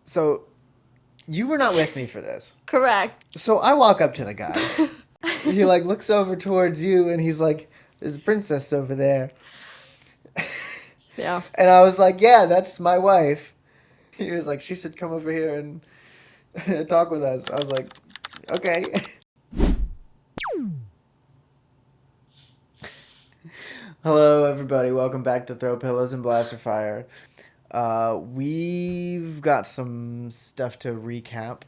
So you were not with me for this. Correct. So I walk up to the guy. He like looks over towards you and he's like, "There's a princess over there." Yeah. And I was like, "Yeah, that's my wife." He was like, "She should come over here and talk with us." I was like, "Okay." Hello, everybody. Welcome back to Throw Pillows and Blaster Fire. We've got some stuff to recap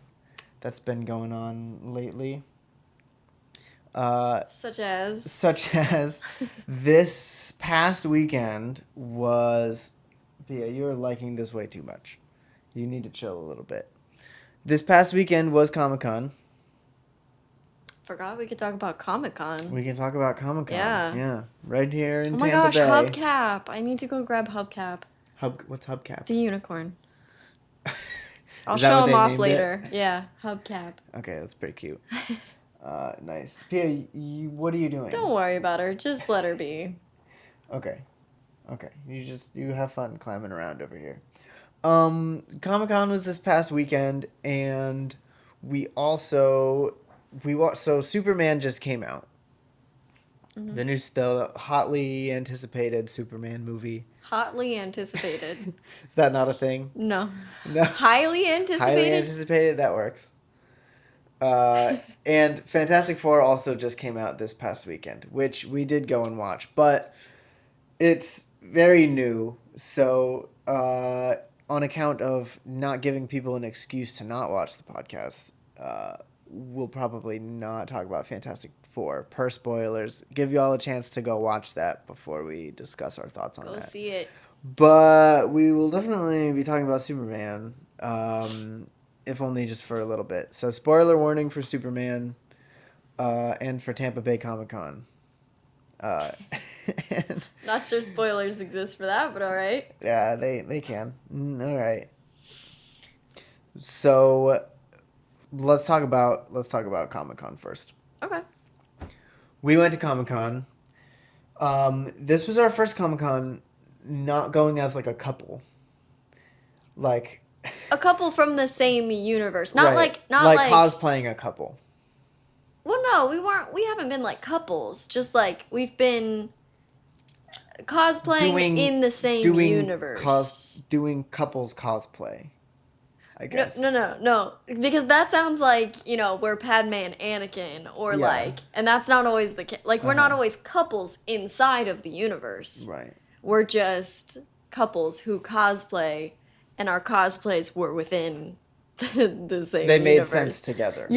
that's been going on lately. Such as This past weekend was... Pia, you're liking this way too much. You need to chill a little bit. This past weekend was Comic Con. Forgot we could talk about Comic Con. We can talk about Comic Con. Yeah. Right here in Oh my Tampa gosh, Bay. hubcap. I need to go grab hubcap. What's hubcap? The unicorn. I'll Is that show what him they off named later. it? Yeah, hubcap. Okay, that's pretty cute. Nice. Pia, what are you doing? Don't worry about her. Just let her be. Okay. You have fun climbing around over here. Comic-Con was this past weekend, and so Superman just came out. Mm-hmm. The hotly anticipated Superman movie. Hotly anticipated. Is that not a thing? No. No. Highly anticipated? Highly anticipated, that works. And Fantastic Four also just came out this past weekend, which we did go and watch, but it's very new, so on account of not giving people an excuse to not watch the podcast, we'll probably not talk about Fantastic Four per spoilers. Give you all a chance to go watch that before we discuss our thoughts on that. Go see it. But we will definitely be talking about Superman, if only just for a little bit. So spoiler warning for Superman, and for Tampa Bay Comic Con. Not sure spoilers exist for that, but all right. Yeah, they can. All right. So let's talk about Comic Con first. Okay. We went to Comic Con. This was our first Comic Con not going as like a couple. Like a couple from the same universe, not right. like cosplaying a couple. Well, no, we haven't been like couples. Just like we've been cosplaying in the same universe. Doing couples cosplay, I guess. No. Because that sounds like, we're Padme and Anakin, or and that's not always the case. Like, we're not always couples inside of the universe. Right. We're just couples who cosplay, and our cosplays were within the same They made universe. sense together.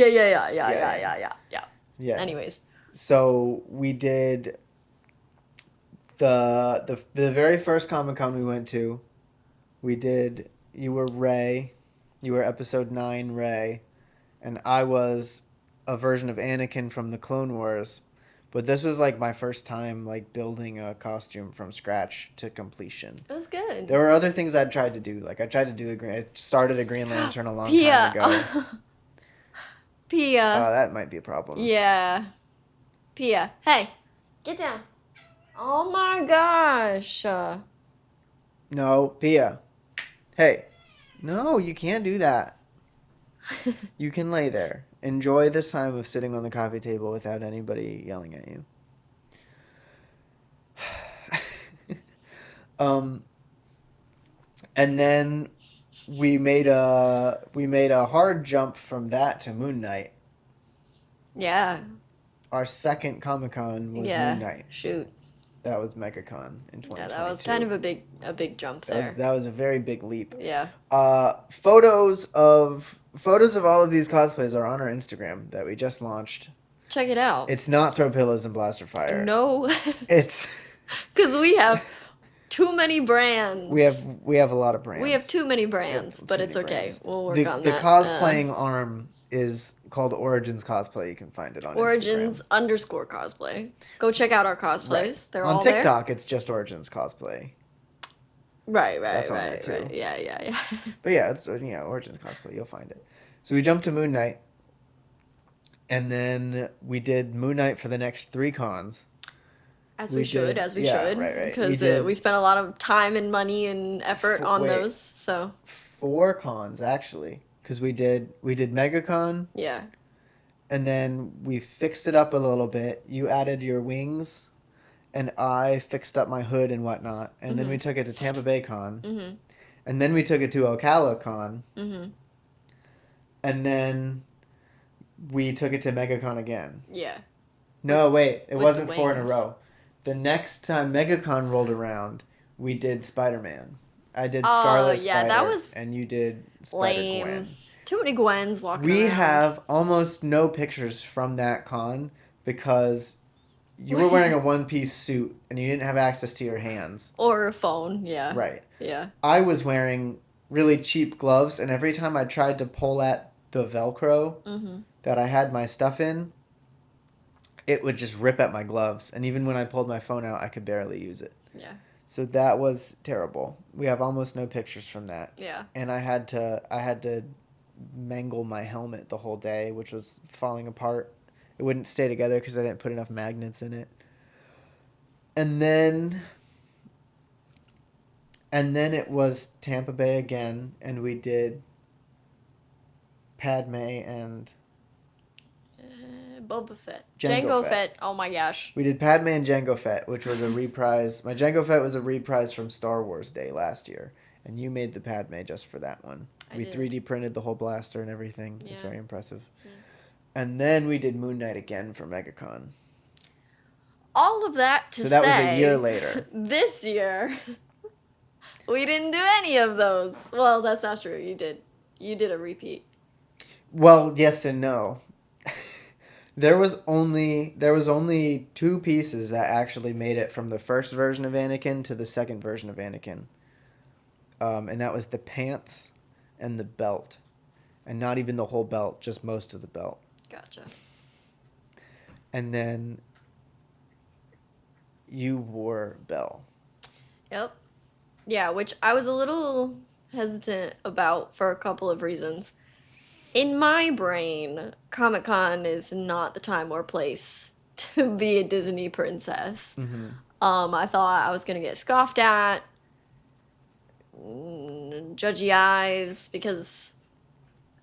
Yeah. Anyways. So we did the very first Comic-Con we went to. You were Rey. You were episode 9 Rey. And I was a version of Anakin from the Clone Wars. But this was like my first time like building a costume from scratch to completion. It was good. There were other things I'd tried to do. Like I started a Green Lantern a long time ago. Pia. Oh, that might be a problem. Yeah. Pia. Hey, get down. Oh my gosh. No, Pia. Hey. No, you can't do that. You can lay there. Enjoy this time of sitting on the coffee table without anybody yelling at you. And then we made a hard jump from that to Moon Knight. Yeah. Our second Comic-Con was Moon Knight. Shoot. That was MegaCon in 2022. Yeah, that was kind of a big jump there. That was a very big leap. Yeah. Photos of all of these cosplays are on our Instagram that we just launched. Check it out. It's not Throw Pillows and Blaster Fire. No. It's because we have too many brands. We have a lot of brands. We have too many brands, but it's okay. We'll work on that. The cosplaying arm is called Origins Cosplay. You can find it on Origins Instagram. oscosplay. Go check out our cosplays. Right. They're on all TikTok, there. It's just Origins Cosplay. Right. That's on there too. Yeah. But yeah, it's Origins Cosplay. You'll find it. So we jumped to Moon Knight, and then we did Moon Knight for the next 3 cons. As we should. Right. Because we spent a lot of time and money and effort on those. So 4 cons actually, because we did MegaCon, Yeah. and then we fixed it up a little bit. You added your wings, and I fixed up my hood and whatnot, and then we took it to Tampa Bay Con, and then we took it to Ocala Con, and then we took it to MegaCon again. Yeah. No, wait, it with wasn't the 4 in a wings. row. The next time MegaCon rolled around, we did Spider-Man. I did Scarlet yeah, Spider, that was and you did lame. Spider-Gwen. Too many Gwens walking We around. have almost no pictures from that con because you were wearing a one-piece suit and you didn't have access to your hands. Or a phone, yeah. Right. Yeah. I was wearing really cheap gloves, and every time I tried to pull at the Velcro that I had my stuff in, it would just rip at my gloves. And even when I pulled my phone out, I could barely use it. Yeah. So that was terrible. We have almost no pictures from that. Yeah. And I had to mangle my helmet the whole day, which was falling apart. It wouldn't stay together because I didn't put enough magnets in it. And then it was Tampa Bay again, and we did Padme and Boba Fett. Jango Jango Fett. Fett. Oh my gosh. We did Padme and Jango Fett, which was a reprise. My Jango Fett was a reprise from Star Wars Day last year, and you made the Padme just for that one. We did. 3D printed the whole blaster and everything. It's Yeah. very impressive. Yeah. And then we did Moon Knight again for MegaCon. All of that to So that was say, a year later. This year, we didn't do any of those. Well, that's not true. You did. You did a repeat. Well, yes and no. There was only 2 pieces that actually made it from the first version of Anakin to the second version of Anakin. And that was the pants and the belt. And not even the whole belt, just most of the belt. Gotcha. And then you wore Belle. Yep. Yeah, which I was a little hesitant about for a couple of reasons. In my brain, Comic-Con is not the time or place to be a Disney princess. I thought I was gonna get scoffed at, judgy eyes, because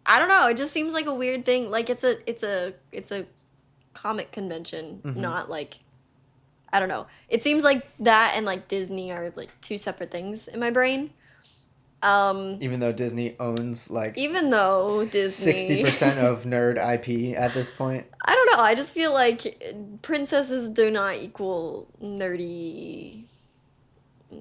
I don't know. It just seems like a weird thing. Like it's a comic convention, not like, I don't know. It seems like that and like Disney are like 2 separate things in my brain. Even though Disney owns like Even though Disney 60% of nerd IP at this point. I don't know. I just feel like princesses do not equal nerdy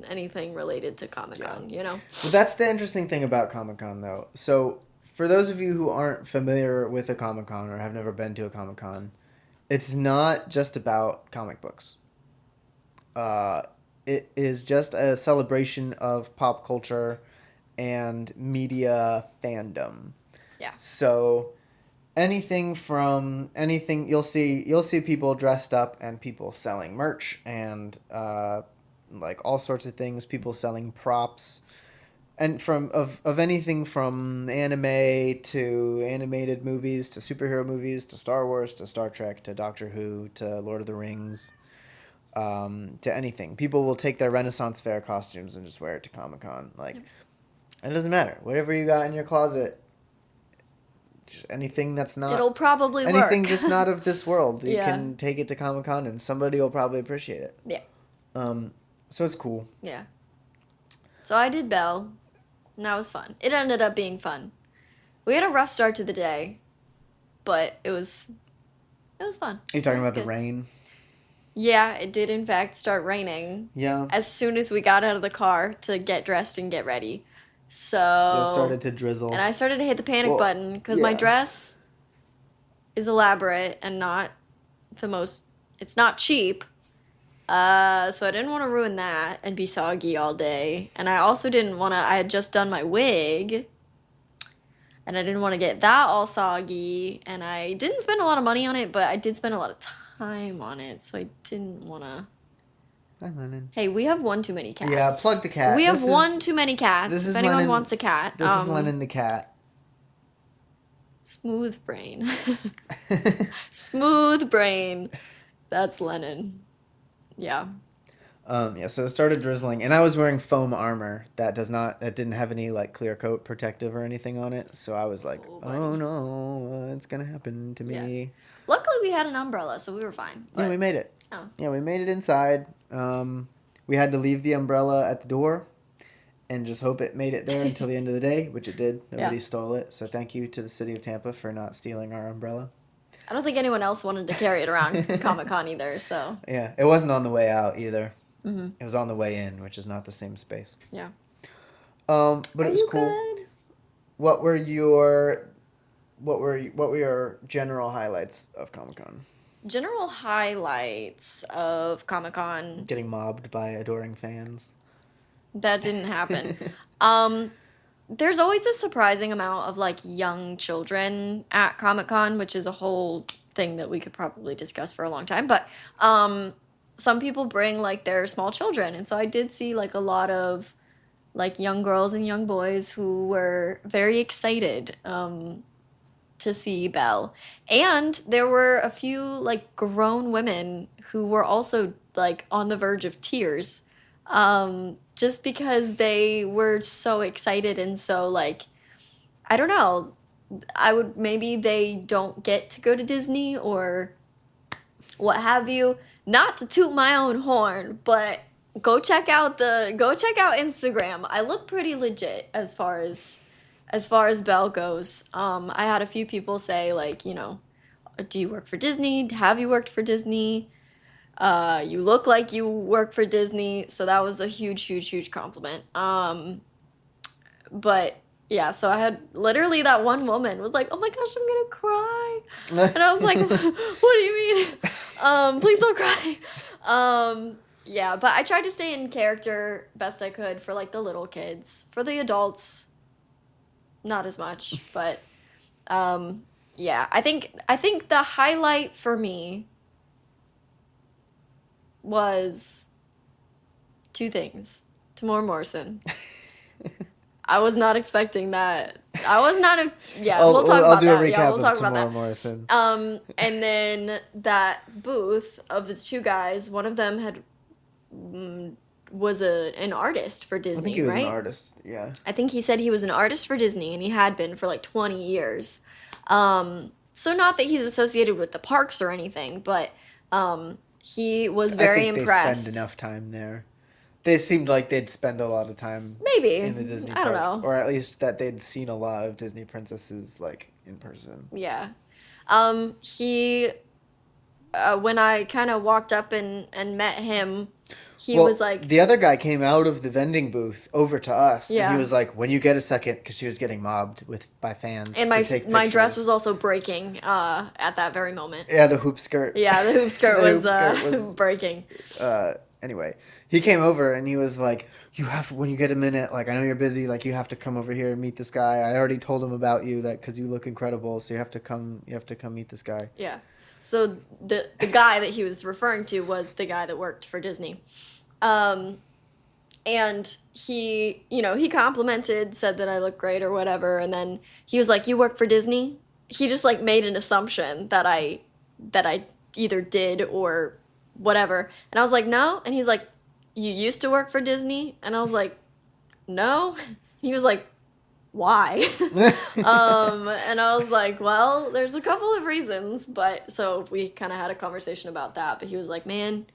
anything related to Comic-Con, you know? Well, that's the interesting thing about Comic-Con, though. So, for those of you who aren't familiar with a Comic-Con or have never been to a Comic-Con, it's not just about comic books. It is just a celebration of pop culture and media fandom. Yeah. So, anything you'll see people dressed up and people selling merch and like all sorts of things, people selling props, and of anything from anime to animated movies to superhero movies to Star Wars to Star Trek to Doctor Who to Lord of the Rings, to anything. People will take their Renaissance Fair costumes and just wear it to Comic-Con. Like, it doesn't matter. Whatever you got in your closet, just anything that's not... It'll probably work. Anything just not of this world. You Yeah. can take it to Comic-Con and somebody will probably appreciate it. Yeah. So it's cool. Yeah. So I did Belle, and that was fun. It ended up being fun. We had a rough start to the day, but it was fun. Are you talking It was about the good. rain? Yeah, it did in fact start raining Yeah. as soon as we got out of the car to get dressed and get ready. So It started to drizzle. and I started to hit the panic Well, button because my yeah. dress is elaborate and not the most. It's not cheap. So I didn't want to ruin that and be soggy all day. And I also didn't want to. I had just done my wig, and I didn't want to get that all soggy. And I didn't spend a lot of money on it, but I did spend a lot of time on it. So I didn't want to. Hi, Lennon. Hey, we have one too many cats. Yeah, plug the cat. We have This is- one too many cats. this is If anyone Lennon- wants a cat, This is Lennon the cat. Smooth brain. Smooth brain. That's Lennon. Yeah. So it started drizzling, and I was wearing foam armor that didn't have any like clear coat protective or anything on it. So I was like, oh no, it's gonna happen to me. Yeah. Luckily, we had an umbrella, so we were fine. But... Yeah, we made it. Oh. Yeah, we made it inside. We had to leave the umbrella at the door and just hope it made it there until the end of the day, which it did. Nobody stole it. So thank you to the city of Tampa for not stealing our umbrella. I don't think anyone else wanted to carry it around Comic-Con either, so... Yeah, it wasn't on the way out either. Mm-hmm. It was on the way in, which is not the same space. Yeah. But it was cool. Good? What were your general highlights of Comic-Con? General highlights of Comic-Con. Getting mobbed by adoring fans. That didn't happen. There's always a surprising amount of like young children at Comic-Con, which is a whole thing that we could probably discuss for a long time. But some people bring like their small children, and so I did see like a lot of like young girls and young boys who were very excited to see Belle. And there were a few like grown women who were also like on the verge of tears. Just because they were so excited and so like, I don't know, maybe they don't get to go to Disney or what have you. Not to toot my own horn, but go check out Instagram. I look pretty legit as far as Belle goes. I had a few people say like, you know, do you work for Disney? Have you worked for Disney? You look like you work for Disney, so that was a huge compliment. But yeah, so I had literally that one woman was like, "Oh my gosh, I'm gonna cry," and I was like, "What do you mean? Please don't cry." Yeah, but I tried to stay in character best I could for like the little kids. For the adults, not as much, but yeah, I think the highlight for me was two things. Temuera Morrison. I was not expecting that. We'll talk about that. I'll do a recap yeah, we'll talk of about Temuera that. Morrison. And then that booth of the two guys, one of them was an artist for Disney, I think he was right? an artist, yeah. I think he said he was an artist for Disney, and he had been for like 20 years. So not that he's associated with the parks or anything, but he was very impressed. They spend enough time there. They seemed like they'd spend a lot of time maybe in the Disney parks. I don't know. Or at least that they'd seen a lot of Disney princesses like in person. Yeah. He when I kind of walked up and met him, he was like... The other guy came out of the vending booth over to us. Yeah. And he was like, when you get a second, because she was getting mobbed by fans. And my dress was also breaking at that very moment. Yeah, the hoop skirt. Yeah, the hoop skirt was breaking. Anyway, he came over and he was like, when you get a minute, like, I know you're busy, like, you have to come over here and meet this guy. I already told him about you, that because you look incredible, so you have to come meet this guy. Yeah. So the guy that he was referring to was the guy that worked for Disney. And he complimented, said that I look great or whatever, and then he was like, "You work for Disney?" He just like made an assumption that I either did or whatever. And I was like, "No." And he's like, "You used to work for Disney?" And I was like, "No." He was like, "Why?" And I was like, "Well, there's a couple of reasons," but so we kind of had a conversation about that, but he was like, "Man,"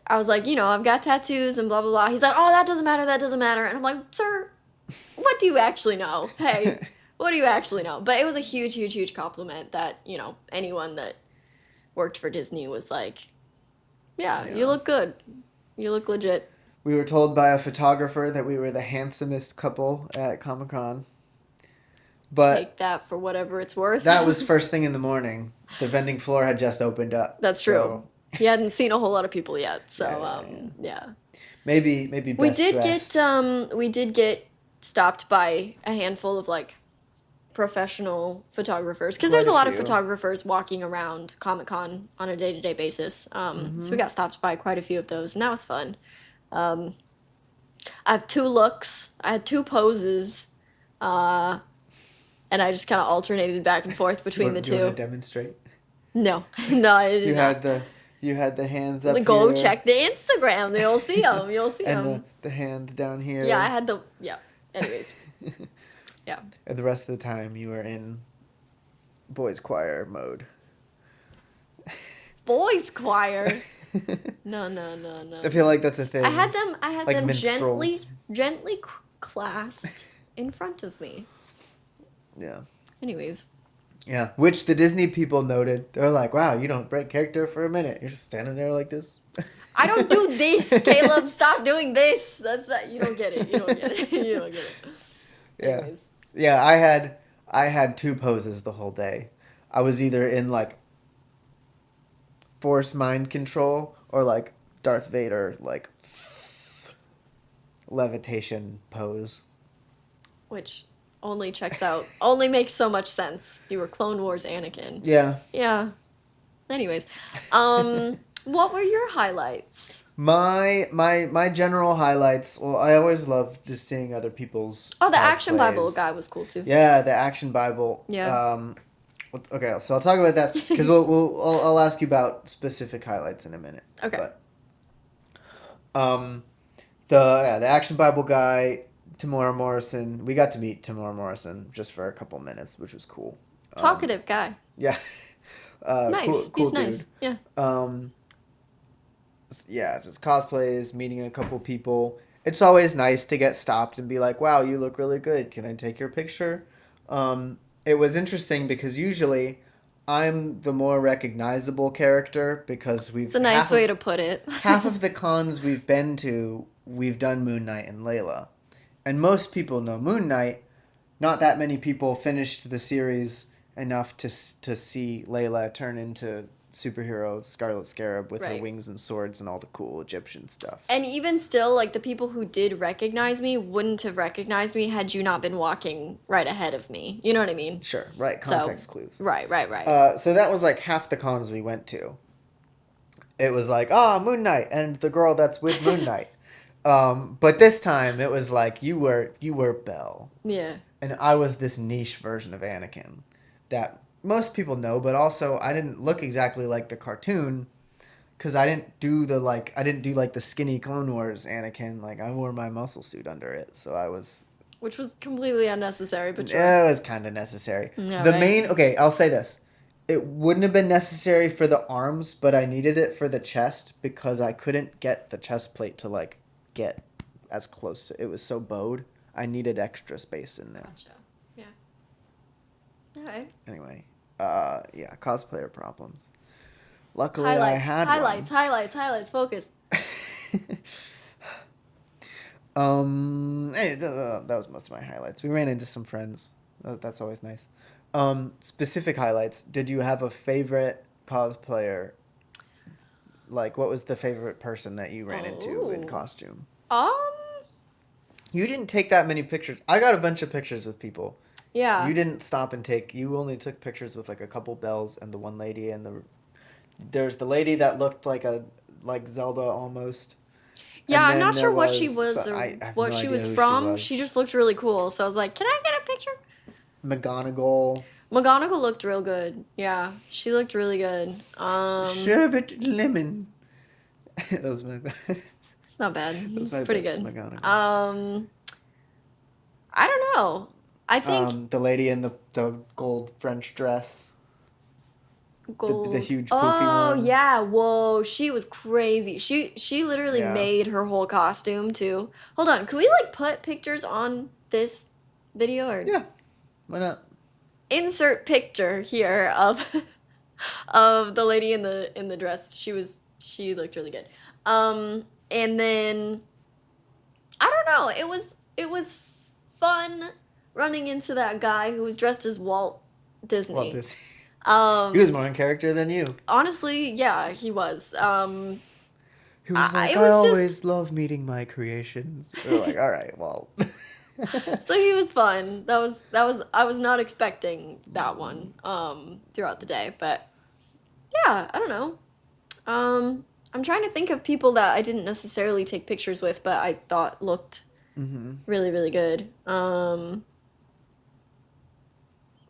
I was like, "I've got tattoos and blah, blah, blah." He's like, "Oh, that doesn't matter. And I'm like, "Sir, what do you actually know? Hey, what do you actually know?" But it was a huge compliment that, anyone that worked for Disney was like, yeah, you look good. You look legit. We were told by a photographer that we were the handsomest couple at Comic-Con. But take that for whatever it's worth. That was first thing in the morning. The vending floor had just opened up. That's true. He hadn't seen a whole lot of people yet, so yeah. Maybe best dressed. We did get stopped by a handful of like professional photographers, because there's a lot of photographers walking around Comic-Con on a day-to-day basis. So we got stopped by quite a few of those, and that was fun. I have two looks. I had two poses, and I just kind of alternated back and forth between the two. Do you want to demonstrate? No, I did not. You had the hands up Go here. check the Instagram. You'll see them. You'll see and them. the hand down here. Yeah, I had the... Yeah. Anyways. Yeah. And the rest of the time you were in boys choir mode. Boys choir? No. I feel like that's a thing. I had like them minstrels. gently clasped in front of me. Yeah. Anyways. Yeah, which the Disney people noted. They're like, wow, you don't break character for a minute. You're just standing there like this. I don't do this, Caleb. Stop doing this. That's not, you don't get it. You don't get it. You don't get it. Anyways. Yeah, I had two poses the whole day. I was either in like force mind control or like Darth Vader like levitation pose. Which only checks out. Only makes so much sense. You were Clone Wars Anakin. Yeah. Yeah. Anyways, what were your highlights? My general highlights. Well, I always love just seeing other people's. Oh, the Action cosplays. Bible guy was cool too. Yeah, the Action Bible. Yeah. Okay, so I'll talk about that because I'll ask you about specific highlights in a minute. Okay. But, the Action Bible guy, Temuera Morrison. We got to meet Temuera Morrison just for a couple minutes, which was cool. Talkative guy. Yeah. Nice. Cool He's nice. dude. Yeah. Yeah, just cosplays, meeting a couple people. It's always nice to get stopped and be like, wow, you look really good. Can I take your picture? It was interesting because usually I'm the more recognizable character because It's a nice way to put it. half of the cons we've been to, we've done Moon Knight and Layla. And most people know Moon Knight. Not that many people finished the series enough to see Layla turn into superhero Scarlet Scarab with her wings and swords and all the cool Egyptian stuff. And even still, like, the people who did recognize me wouldn't have recognized me had you not been walking right ahead of me. You know what I mean? Sure, right. Context clues. Right. So that was like half the cons we went to. It was like, Moon Knight and the girl that's with Moon Knight. But this time it was like you were Belle. Yeah. And I was this niche version of Anakin that most people know, but also I didn't look exactly like the cartoon because I didn't do the skinny Clone Wars Anakin. Like I wore my muscle suit under it, so I was. Which was completely unnecessary, but sure. It was kind of necessary. Yeah, I'll say this. It wouldn't have been necessary for the arms, but I needed it for the chest because I couldn't get the chest plate to like get as close to it. Was so bowed. I needed extra space in there. Gotcha. Yeah. All right. Anyway, cosplayer problems. Luckily, I had highlights. Focus. That was most of my highlights. We ran into some friends. That's always nice. Specific highlights. Did you have a favorite cosplayer? Like, what was the favorite person that you ran into in costume? You didn't take that many pictures. I got a bunch of pictures with people. Yeah. You didn't stop and take. You only took pictures with like a couple bells and the one lady and there's the lady that looked like Zelda almost. Yeah, I'm not sure what she was or what she was from. She just looked really cool. So I was like, "Can I get a picture?" McGonagall looked real good. Yeah, she looked really good. Sherbet lemon. That was my bad. It's not bad. It's pretty good. McGonagall. I don't know. I think the lady in the gold French dress. Gold. The huge poofy one. Oh yeah, whoa, she was crazy. She literally made her whole costume too. Hold on, can we like put pictures on this video or yeah, why not? Insert picture here of of the lady in the dress. She looked really good. And then I don't know. It was fun running into that guy who was dressed as Walt Disney. Walt Disney. He was more in character than you. Honestly, yeah, he was. He was like, I always love meeting my creations. We're like, all right, Walt. So he was fun. That was I was not expecting that one throughout the day, but yeah, I don't know. I'm trying to think of people that I didn't necessarily take pictures with, but I thought looked really, really good. I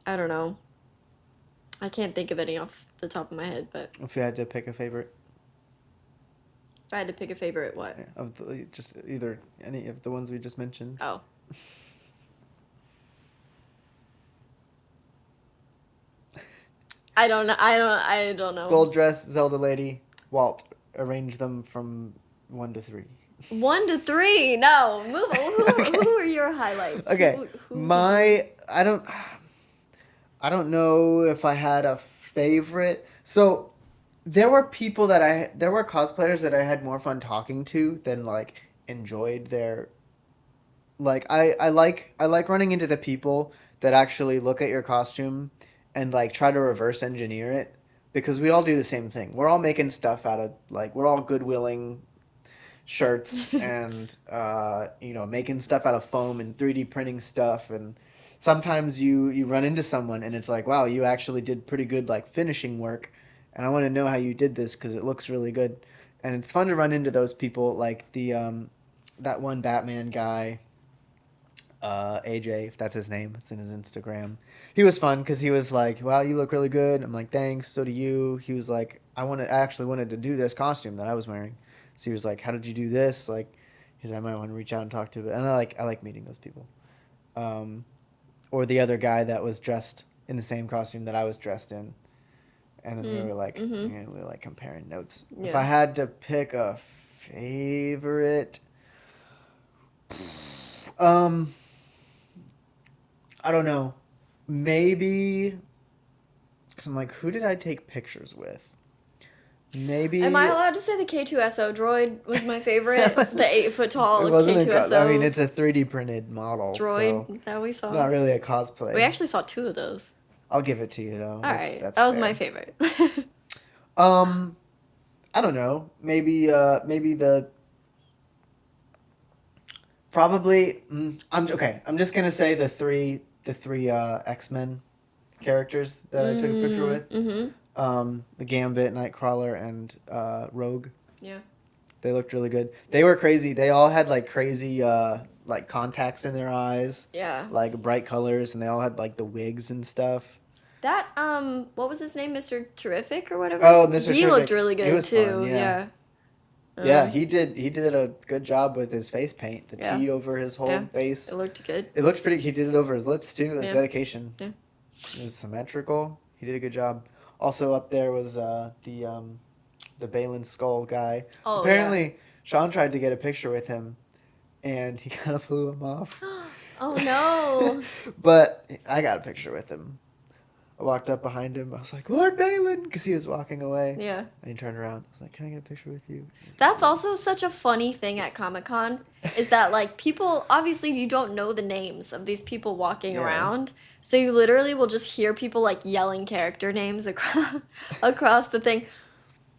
don't know. I can't think of any off the top of my head, but... If you had to pick a favorite? If I had to pick a favorite, what? Yeah, of the, just either any of the ones we just mentioned. Oh. I don't know. Gold dress, Zelda lady, Walt. Arrange them from 1 to 3. 1 to 3. No, move on. Who are your highlights? Okay, I don't know if I had a favorite. So there were cosplayers that I had more fun talking to than like enjoyed their like I like running into the people that actually look at your costume and like try to reverse engineer it because we all do the same thing. We're all making stuff out of like we're all goodwilling shirts and making stuff out of foam and 3D printing stuff, and sometimes you run into someone and it's like, wow, you actually did pretty good like finishing work, and I want to know how you did this because it looks really good. And it's fun to run into those people, like the that one Batman guy, AJ, if that's his name. It's in his Instagram. He was fun because he was like, wow, you look really good. I'm like, thanks, so do you. He was like, I actually wanted to do this costume that I was wearing. So he was like, how did you do this? Like, he's like, I might want to reach out and talk to him. And I like meeting those people. Or the other guy that was dressed in the same costume that I was dressed in. And then we were like, we were like comparing notes. Yeah. If I had to pick a favorite, I don't know. Maybe, because I'm like, who did I take pictures with? Maybe. Am I allowed to say the K2SO droid was my favorite? The 8-foot tall K2SO. K2SO. I mean, it's a 3D printed model. Droid so that we saw. Not really a cosplay. We actually saw 2 of those. I'll give it to you though. All right, that's that was fair. my favorite. I don't know. Maybe the. Probably. I'm just gonna say the three X-Men characters that I took a picture with. Mm-hmm. The Gambit, Nightcrawler, and Rogue. Yeah. They looked really good. They were crazy. They all had like crazy like contacts in their eyes. Yeah. Like bright colors, and they all had like the wigs and stuff. That what was his name, Mr. Terrific or whatever? Oh, Mr. He Terrific. looked really good He was too. fun, yeah. Yeah, he did a good job with his face paint. The T over his whole face. It looked good. It looked pretty. He did it over his lips too. It was Yeah. dedication. Yeah. It was symmetrical. He did a good job. Also up there was the Balin Skull guy. Oh, Apparently, Sean tried to get a picture with him, and he kind of flew him off. Oh no! But I got a picture with him. I walked up behind him. I was like, Lord Balin, because he was walking away. Yeah. And he turned around. I was like, can I get a picture with you? That's also such a funny thing at Comic Con, is that like people, obviously you don't know the names of these people walking around, so you literally will just hear people like yelling character names across the thing.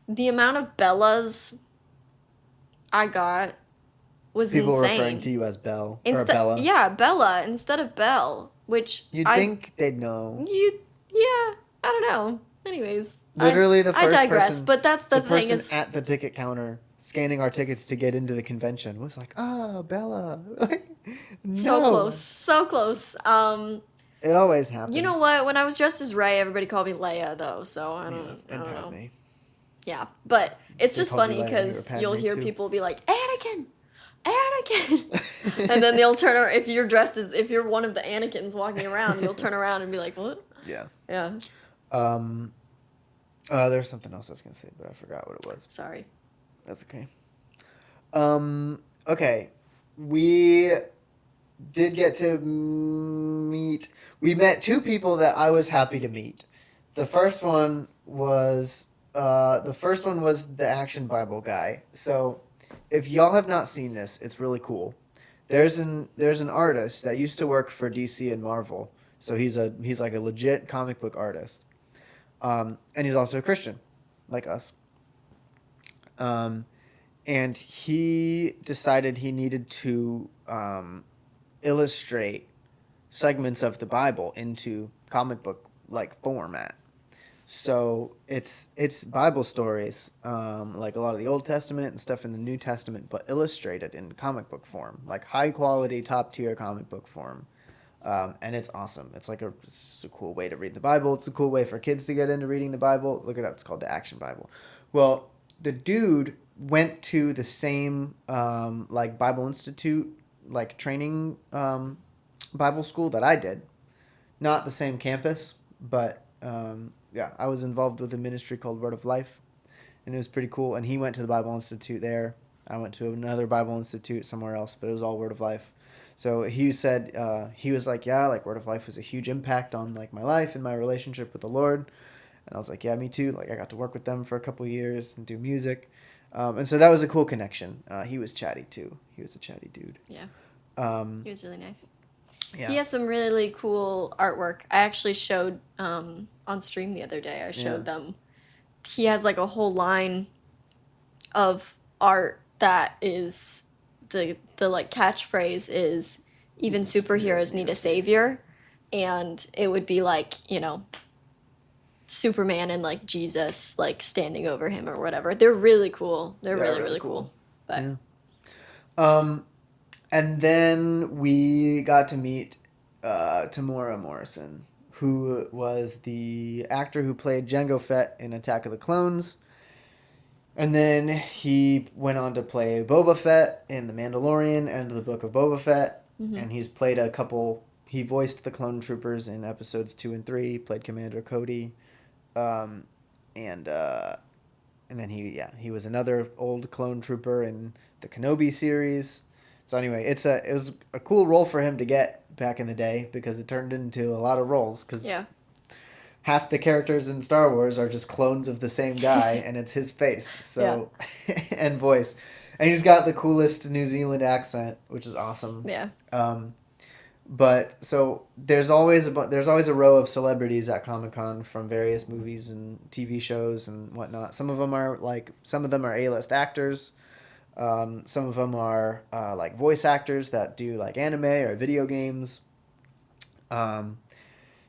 The amount of Bellas I got was people insane. referring to you as Belle or Bella. Yeah, Bella instead of Belle, which You'd think they'd know. Yeah, I don't know. Anyways, Literally the first I digress, person, but that's the thing person is at the ticket counter scanning our tickets to get into the convention was like, oh, Bella. Like, no. so close. It always happens. You know what? When I was dressed as Rey, everybody called me Leia, though. So I don't know. Me. Yeah, but it's They just called you funny Leia when you because were you'll Padme, hear too. people be like, Anakin, and then they'll turn around. If you're one of the Anakins walking around, you'll turn around and be like, what? Yeah. Yeah. There's something else I was gonna say, but I forgot what it was. Sorry. That's okay. Okay. We did get to meet. We met 2 people that I was happy to meet. The first one was the Action Bible guy. So, if y'all have not seen this, it's really cool. There's an artist that used to work for DC and Marvel. So he's like a legit comic book artist. And he's also a Christian, like us. And he decided he needed to illustrate segments of the Bible into comic book like format. So it's Bible stories, like a lot of the Old Testament and stuff in the New Testament, but illustrated in comic book form, like high quality, top tier comic book form. And it's awesome. It's just a cool way to read the Bible. It's a cool way for kids to get into reading the Bible. Look it up. It's called the Action Bible. Well, the dude went to the same like Bible Institute like training Bible school that I did. Not the same campus, but yeah, I was involved with a ministry called Word of Life, and it was pretty cool. And he went to the Bible Institute there. I went to another Bible Institute somewhere else, but it was all Word of Life. So he said, he was like, yeah, like Word of Life was a huge impact on like my life and my relationship with the Lord. And I was like, yeah, me too. Like I got to work with them for a couple of years and do music. And so that was a cool connection. He was chatty too. He was a chatty dude. Yeah. He was really nice. Yeah. He has some really cool artwork. I actually showed on stream the other day. I showed them. He has like a whole line of art that is the like catchphrase is even superheroes need a savior, and it would be like, you know, Superman and like Jesus like standing over him or whatever. They're really cool. They're really cool. But and then we got to meet Temuera Morrison, who was the actor who played Jango Fett in Attack of the Clones. And then he went on to play Boba Fett in The Mandalorian and the Book of Boba Fett. Mm-hmm. And he's played he voiced the clone troopers in episodes 2 and 3, played Commander Cody. And then he was another old clone trooper in the Kenobi series. So anyway, it was a cool role for him to get back in the day because it turned into a lot of roles because half the characters in Star Wars are just clones of the same guy and it's his face so and voice. And he's got the coolest New Zealand accent, which is awesome. Yeah. But so there's always a row of celebrities at Comic Con from various movies and TV shows and whatnot. Some of them are A-list actors. Some of them are like voice actors that do like anime or video games.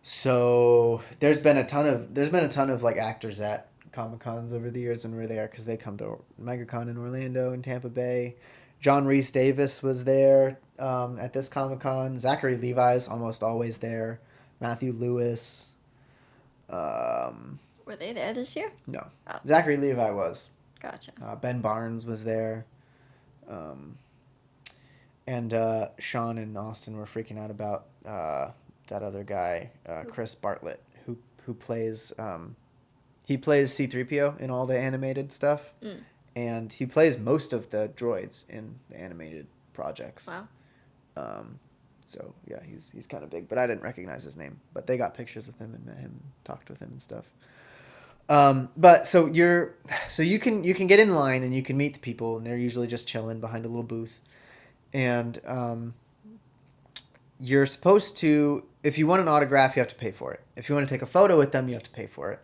So there's been a ton of like actors at Comic Cons over the years when we were there because they come to MegaCon in Orlando and Tampa Bay. John Rhys Davis was there at this Comic Con. Zachary Levi's almost always there. Matthew Lewis. Were they there this year? No. Oh. Zachary Levi was. Gotcha. Ben Barnes was there. And Sean and Austin were freaking out about that other guy, Chris Bartlett, who plays he plays C-3PO in all the animated stuff. And he plays most of the droids in the animated projects. Wow. So yeah, he's kind of big, but I didn't recognize his name. But they got pictures with him and met him, talked with him and stuff. But so you can get in line and you can meet the people, and they're usually just chilling behind a little booth. And you're supposed to, if you want an autograph, you have to pay for it. If you want to take a photo with them, you have to pay for it.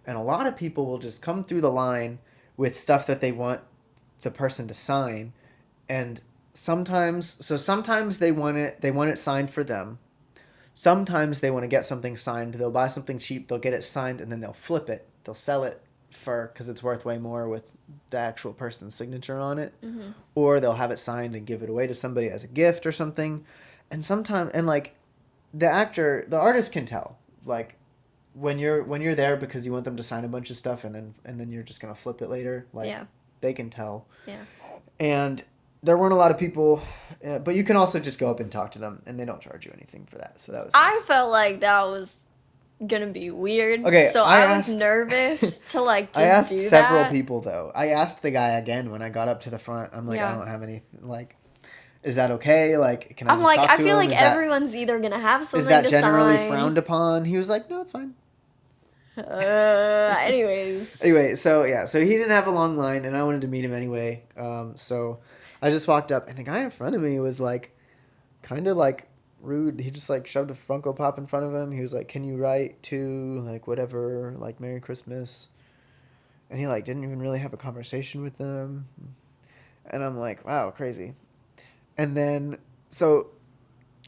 And a lot of people will just come through the line with stuff that they want the person to sign, and sometimes they want it signed for them. Sometimes they want to get something signed. They'll buy something cheap, they'll get it signed, and then they'll flip it. They'll sell it because it's worth way more with the actual person's signature on it. Mm-hmm. Or they'll have it signed and give it away to somebody as a gift or something. And sometimes, and like the artist can tell, like when you're there because you want them to sign a bunch of stuff and then you're just gonna flip it later. Like they can tell. Yeah. And there weren't a lot of people, but you can also just go up and talk to them, and they don't charge you anything for that. So that was nice. I felt like that was gonna be weird. Okay, so I was nervous to like just do that. I asked several people though. I asked the guy again when I got up to the front. I'm like, I don't have any like. Is that okay? Like, can I just talk to him? I feel like everyone's either gonna have something to sign. Is that generally frowned upon? He was like, no, it's fine. Anyways. Anyway, so he didn't have a long line, and I wanted to meet him anyway. So I just walked up, and the guy in front of me was like, kind of like rude. He just like shoved a Funko Pop in front of him. He was like, "Can you write to like whatever, like Merry Christmas?" And he like didn't even really have a conversation with them. And I'm like, wow, crazy. And then so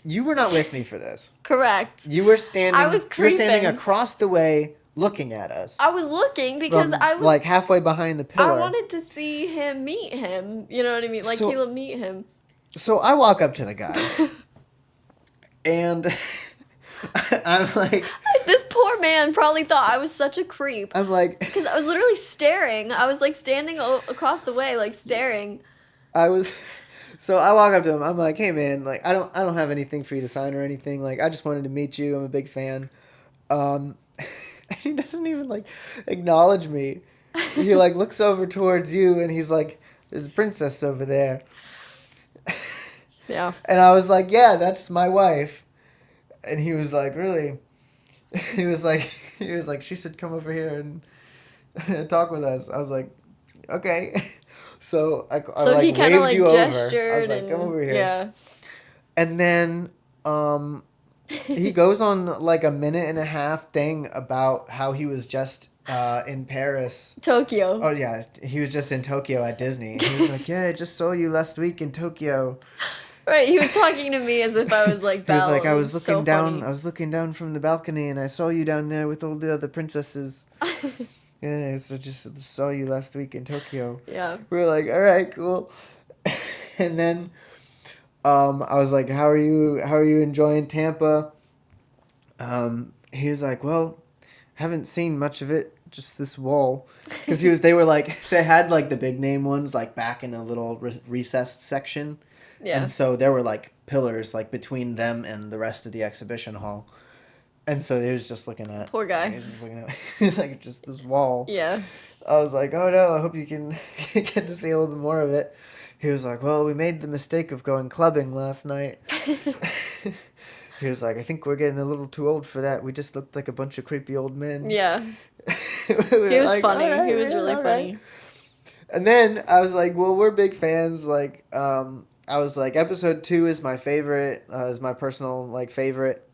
you were not with me for this. Correct. You were standing. I was creeping. You were standing across the way, looking at us. I was looking because I was like halfway behind the pillar. I wanted to see him meet him. You know what I mean? Like Caleb meet him. So I walk up to the guy, and I'm like, this poor man probably thought I was such a creep. I'm like, because I was literally staring. I was like standing across the way, like staring. I was, so I walk up to him. I'm like, hey man, like I don't have anything for you to sign or anything. Like I just wanted to meet you. I'm a big fan. And he doesn't even like acknowledge me. He like looks over towards you and he's like, there's a princess over there. Yeah. And I was like, yeah, that's my wife. And he was like, really? He was like, she should come over here and talk with us. I was like, okay. So I So like he kind of waved like you over. I gestured was like, and come over here. yeah. And then he goes on like a minute and a half thing about how he was just in Paris. Tokyo. Oh yeah, he was just in Tokyo at Disney. And he was like, yeah, I just saw you last week in Tokyo. Right, he was talking to me as if I was like He was Belle. like, I was looking so down. funny. I was looking down from the balcony, and I saw you down there with all the other princesses. Yeah, so just saw you last week in Tokyo. Yeah. We were like, all right, cool. And then, I was like, how are you enjoying Tampa? He was like, well, haven't seen much of it, just this wall, because they were like, they had like the big name ones like back in a little recessed section. Yeah. And so there were like pillars like between them and the rest of the exhibition hall. And so he was just looking at. Poor guy. He was just looking at. He's like, just this wall. Yeah. I was like, oh no, I hope you can get to see a little bit more of it. He was like, well, we made the mistake of going clubbing last night. He was like, I think we're getting a little too old for that. We just looked like a bunch of creepy old men. Yeah. We were He was like, funny. "All right, He was man, really all funny. right." And then I was like, well, we're big fans. Like, I was like, episode 2 is my favorite, is my personal, like, favorite.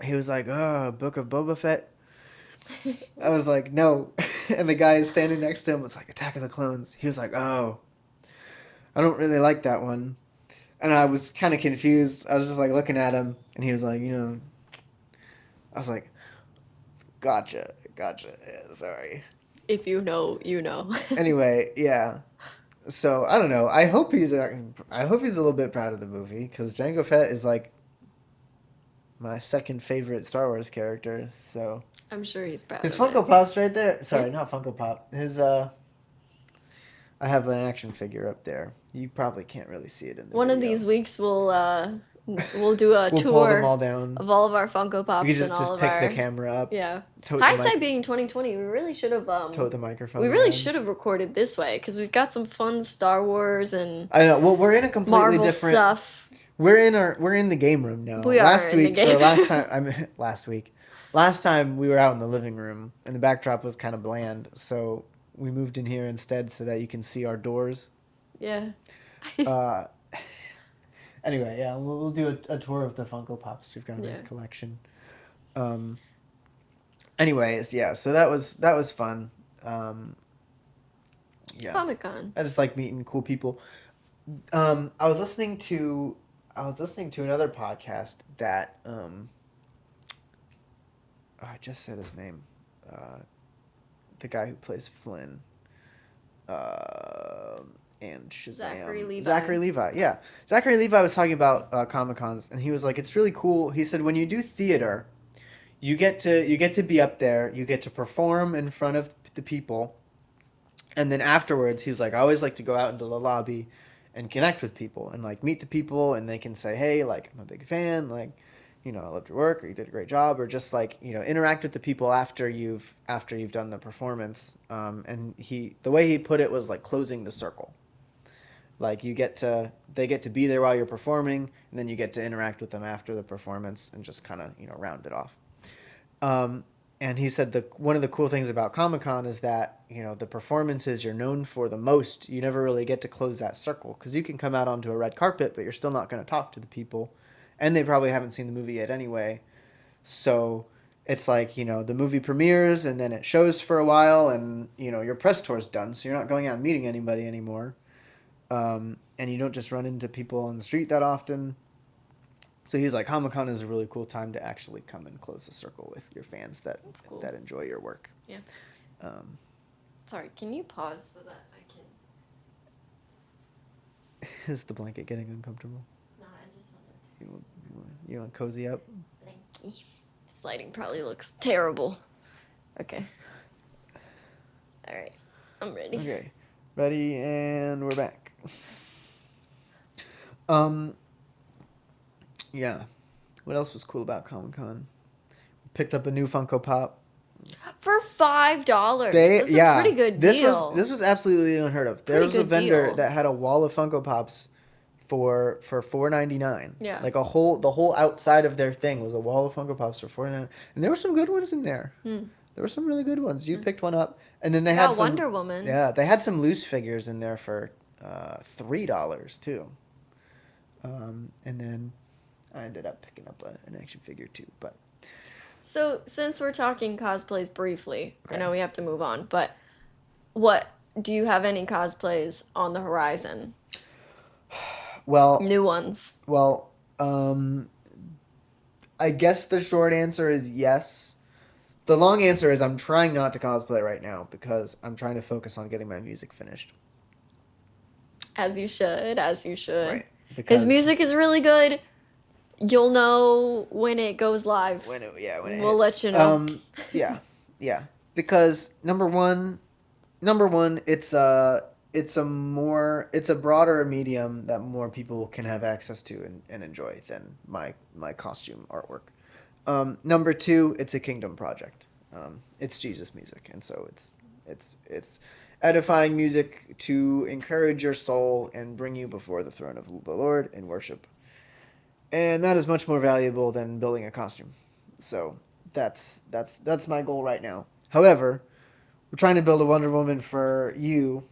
He was like, oh, Book of Boba Fett. I was like, no. And the guy standing next to him was like, Attack of the Clones. He was like, oh, I don't really like that one. And I was kind of confused. I was just like looking at him, and he was like, I was like, gotcha. Yeah, sorry. If you know, you know. Anyway, yeah. So I don't know. I hope he's a little bit proud of the movie because Jango Fett is like my second favorite Star Wars character. So I'm sure he's proud his of Funko it. Pop's right there. Sorry, not Funko Pop. His I have an action figure up there. You probably can't really see it in the One of video. these weeks we'll do a We'll tour pull them all down. of all of our Funko Pops We could and all just of pick our the camera up. yeah. Tote the Hindsight being 2020, we really should have tote the microphone. we really around. should have recorded this way because we've got some fun Star Wars and I know. Well, we're in a completely Marvel different stuff. We're in the game room now. We are in the game room. Last time we were out in the living room and the backdrop was kind of bland, so we moved in here instead so that you can see our doors. Yeah. Anyway, yeah, we'll do a tour of the Funko Pops. We've got a nice Yeah. collection. Anyways, yeah, so that was fun. Yeah. Comic Con. I just like meeting cool people. I was listening to another podcast that I just said his name. The guy who plays Flynn. And Shazam. Zachary Levi. Yeah. Zachary Levi was talking about Comic-Cons, and he was like, it's really cool. He said, when you do theater, you get to be up there, you get to perform in front of the people, and then afterwards, he's like, I always like to go out into the lobby and connect with people and like meet the people, and they can say, hey, like, I'm a big fan, like, I loved your work, or you did a great job, or just like, interact with the people after you've done the performance. And the way he put it was like closing the circle. Like they get to be there while you're performing, and then you get to interact with them after the performance and just kind of, round it off. And he said one of the cool things about Comic-Con is that, the performances you're known for the most, you never really get to close that circle because you can come out onto a red carpet, but you're still not going to talk to the people. And they probably haven't seen the movie yet anyway. So it's like, the movie premieres and then it shows for a while and, your press tour's done. So you're not going out and meeting anybody anymore. And you don't just run into people on the street that often. So he's like, Comic-Con is a really cool time to actually come and close the circle with your fans that enjoy your work. Yeah. Sorry, can you pause so that I can... Is the blanket getting uncomfortable? No, I just wanted to... You want to cozy up? Blanky. This lighting probably looks terrible. Okay. All right. I'm ready. Okay. Ready, and we're back. Yeah. What else was cool about Comic Con? Picked up a new Funko Pop. For $5. That's a pretty good This deal. This was absolutely unheard of. There was a vendor that had a wall of Funko Pops for $4.99. Yeah. Like the whole outside of their thing was a wall of Funko Pops for $4.99. And there were some good ones in there. There were some really good ones. You picked one up, and then they had some Wonder Woman. Yeah, they had some loose figures in there for $3 too. And then I ended up picking up an action figure too, but. So, since we're talking cosplays briefly, Okay. I know we have to move on, but what do you have any cosplays on the horizon? Well, New ones. Well, I guess the short answer is yes. The long answer is I'm trying not to cosplay right now because I'm trying to focus on getting my music finished. As you should. Right. His music is really good. You'll know when it goes live. When it we'll let you know. Yeah. Because number one, it's a broader medium that more people can have access to and enjoy than my costume artwork. Number two, it's a kingdom project. It's Jesus music, and so it's edifying music to encourage your soul and bring you before the throne of the Lord in worship. And that is much more valuable than building a costume. So that's my goal right now. However, we're trying to build a Wonder Woman for you,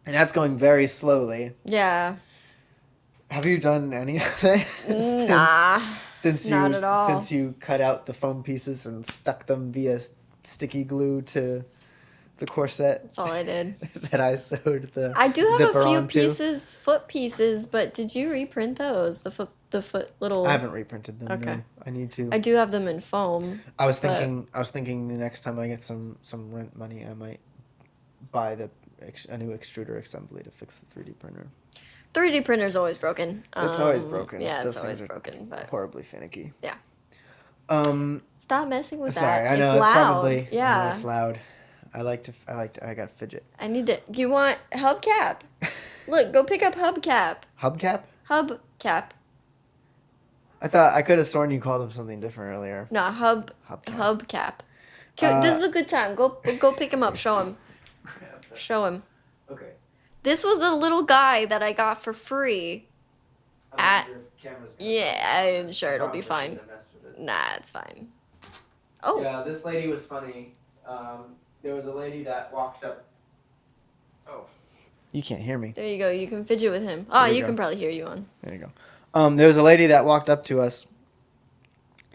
and that's going very slowly. Yeah. Have you done any of it? Nah. Not at all. Since you cut out the foam pieces and stuck them via sticky glue to the corset. That's all I did. That I sewed the I do have zipper a few onto. foot pieces, but did you reprint those? The foot little. I haven't reprinted them. Okay. No. I need to. I do have them in foam. I was thinking the next time I get some rent money, I might buy a new extruder assembly to fix the 3D printer. 3D printer's always broken. It's always broken. Yeah, Those it's always things are broken. But horribly finicky. yeah. Stop messing with Sorry, that. I know it's it's loud. probably Yeah. it's loud. I got fidget. I need to. You want hubcap? Look, go pick up hubcap. Hubcap? Hubcap. I could have sworn you called him something different earlier. No, hubcap. This is a good time. Go pick him up. Show him. Show him. Okay. This was a little guy that I got for free. Yeah, I'm sure it'll be fine. Nah, it's fine. Oh. Yeah, this lady was funny. There was a lady that walked up. Oh. You can't hear me. There you go. You can fidget with him. Oh, you go. can probably hear you on. There you go. There was a lady that walked up to us,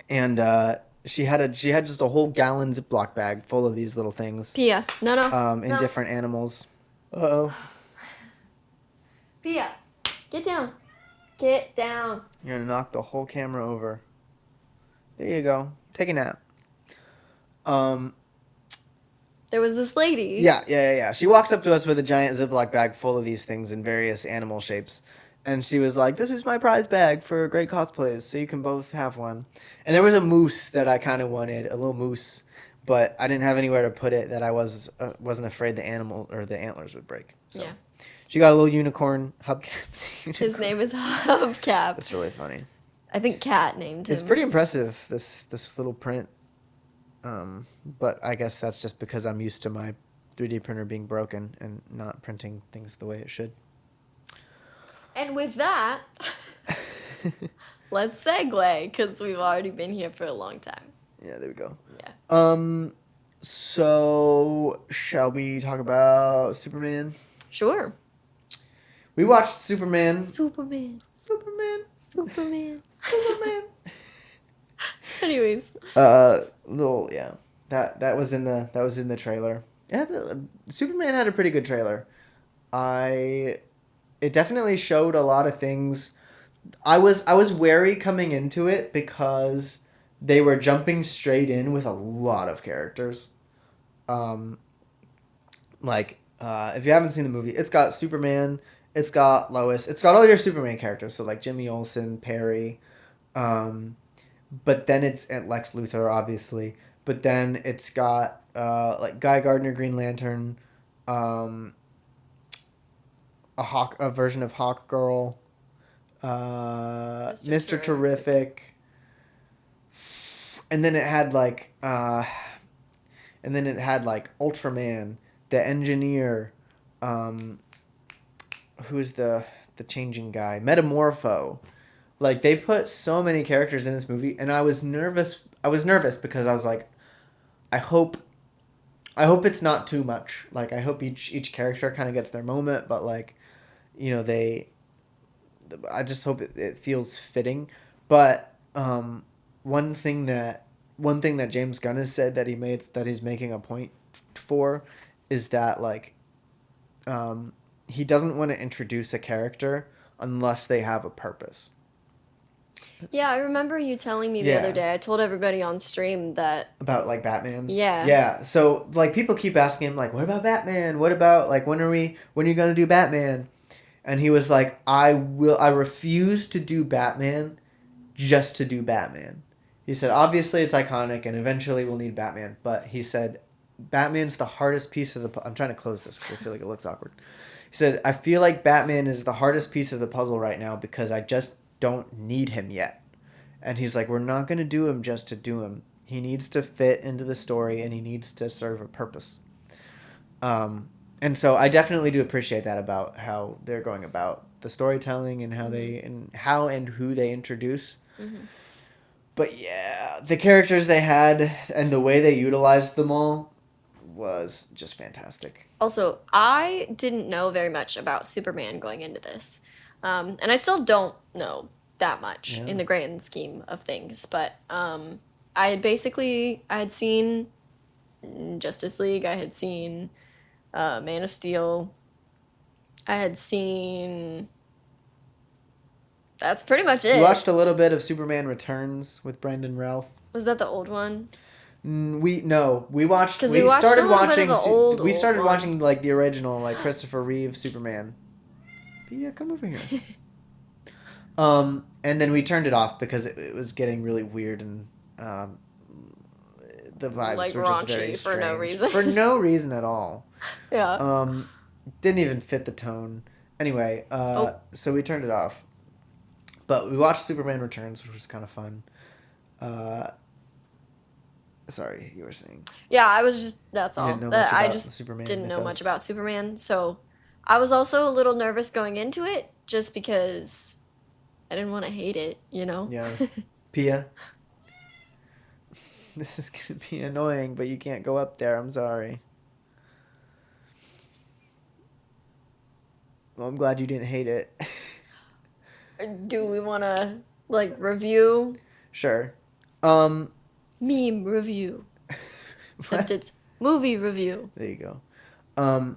and she had just a whole gallon Ziploc bag full of these little things. Pia, no. In no. different animals. Uh-oh. Pia, get down. Get down. You're gonna knock the whole camera over. There you go. Take a nap. There was this lady. Yeah. She walks up to us with a giant Ziploc bag full of these things in various animal shapes. And she was like, "This is my prize bag for great cosplays, so you can both have one." And there was a moose that I kind of wanted, a little moose, but I didn't have anywhere to put it that I wasn't afraid the animal or the antlers would break. So Yeah. she got a little unicorn hubcap. His name is Hubcap. That's really funny. I think Kat named him. It's pretty impressive, this little print. But I guess that's just because I'm used to my 3D printer being broken and not printing things the way it should. And with that, let's segue, because we've already been here for a long time. Yeah, there we go. Yeah. So shall we talk about Superman? Sure. We watched Superman. Superman. Anyways. Yeah. That was in the trailer. Yeah, Superman had a pretty good trailer. It definitely showed a lot of things. I was wary coming into it because they were jumping straight in with a lot of characters. If you haven't seen the movie, it's got Superman, it's got Lois, it's got all your Superman characters. So like Jimmy Olsen, Perry, but then it's at Lex Luthor, obviously. But then it's got like Guy Gardner, Green Lantern, um, a version of Hawk Girl, Mr. Terrific, and then it had like Ultraman, the Engineer, um, who's the changing guy, Metamorpho. Like they put so many characters in this movie, and I was nervous. I was nervous because I was like, I hope, I hope it's not too much. Like I hope each character kind of gets their moment, but like, you know, I just hope it feels fitting. But one thing that James Gunn has said that he's making a point for is that like he doesn't want to introduce a character unless they have a purpose. Yeah, I remember you telling me the other day. I told everybody on stream that About like Batman. Yeah. Yeah. So like people keep asking him like, what about Batman? What about like when are you gonna do Batman? And he was like, I refuse to do Batman just to do Batman. He said, obviously it's iconic and eventually we'll need Batman. But he said, Batman's the hardest piece of the I'm trying to close this because I feel like it looks awkward. He said, I feel like Batman is the hardest piece of the puzzle right now because I just don't need him yet. And he's like, we're not going to do him just to do him. He needs to fit into the story and he needs to serve a purpose. And so I definitely do appreciate that about how they're going about the storytelling and how and who they introduce. Mm-hmm. But yeah, the characters they had and the way they utilized them all was just fantastic. Also, I didn't know very much about Superman going into this. And I still don't know that much in the grand scheme of things. But I had seen Justice League. I had seen Man of Steel. I had seen... That's pretty much it. You watched a little bit of Superman Returns with Brandon Routh. Was that the old one? We watched. We started watching. We started watching like the original, like Christopher Reeve Superman. But yeah, come over here. And then we turned it off because it was getting really weird and the vibes like were just very strange for no reason. For no reason at all. Yeah. Didn't even fit the tone. Anyway, so we turned it off. But we watched Superman Returns, which was kind of fun. Sorry, you were saying. Yeah, I was just... That's all. I just didn't know much about Superman, so I was also a little nervous going into it, just because I didn't want to hate it, you know? Yeah. Pia, this is going to be annoying, but you can't go up there. I'm sorry. Well, I'm glad you didn't hate it. Do we want to, like, review? Sure. Meme review. Except it's movie review. There you go.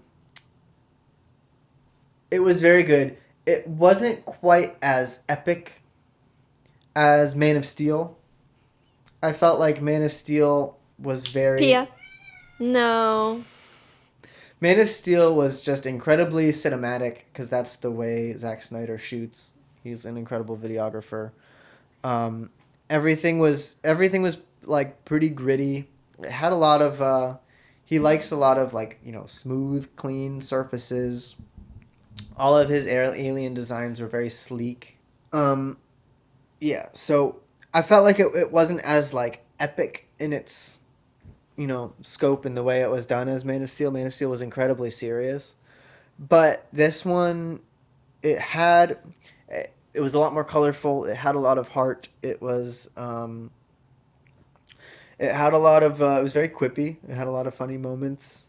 It was very good. It wasn't quite as epic as Man of Steel. I felt like Man of Steel was very... Pia. No. Man of Steel was just incredibly cinematic because that's the way Zack Snyder shoots. He's an incredible videographer. Everything was like pretty gritty. It had a lot of he likes a lot of like, you know, smooth, clean surfaces. All of his alien designs were very sleek. Yeah, so I felt like it wasn't as like epic in its, you know, scope and the way it was done as Man of Steel. Man of Steel was incredibly serious. But this one, it was a lot more colorful. It had a lot of heart. It was it had a lot of it was very quippy. It had a lot of funny moments.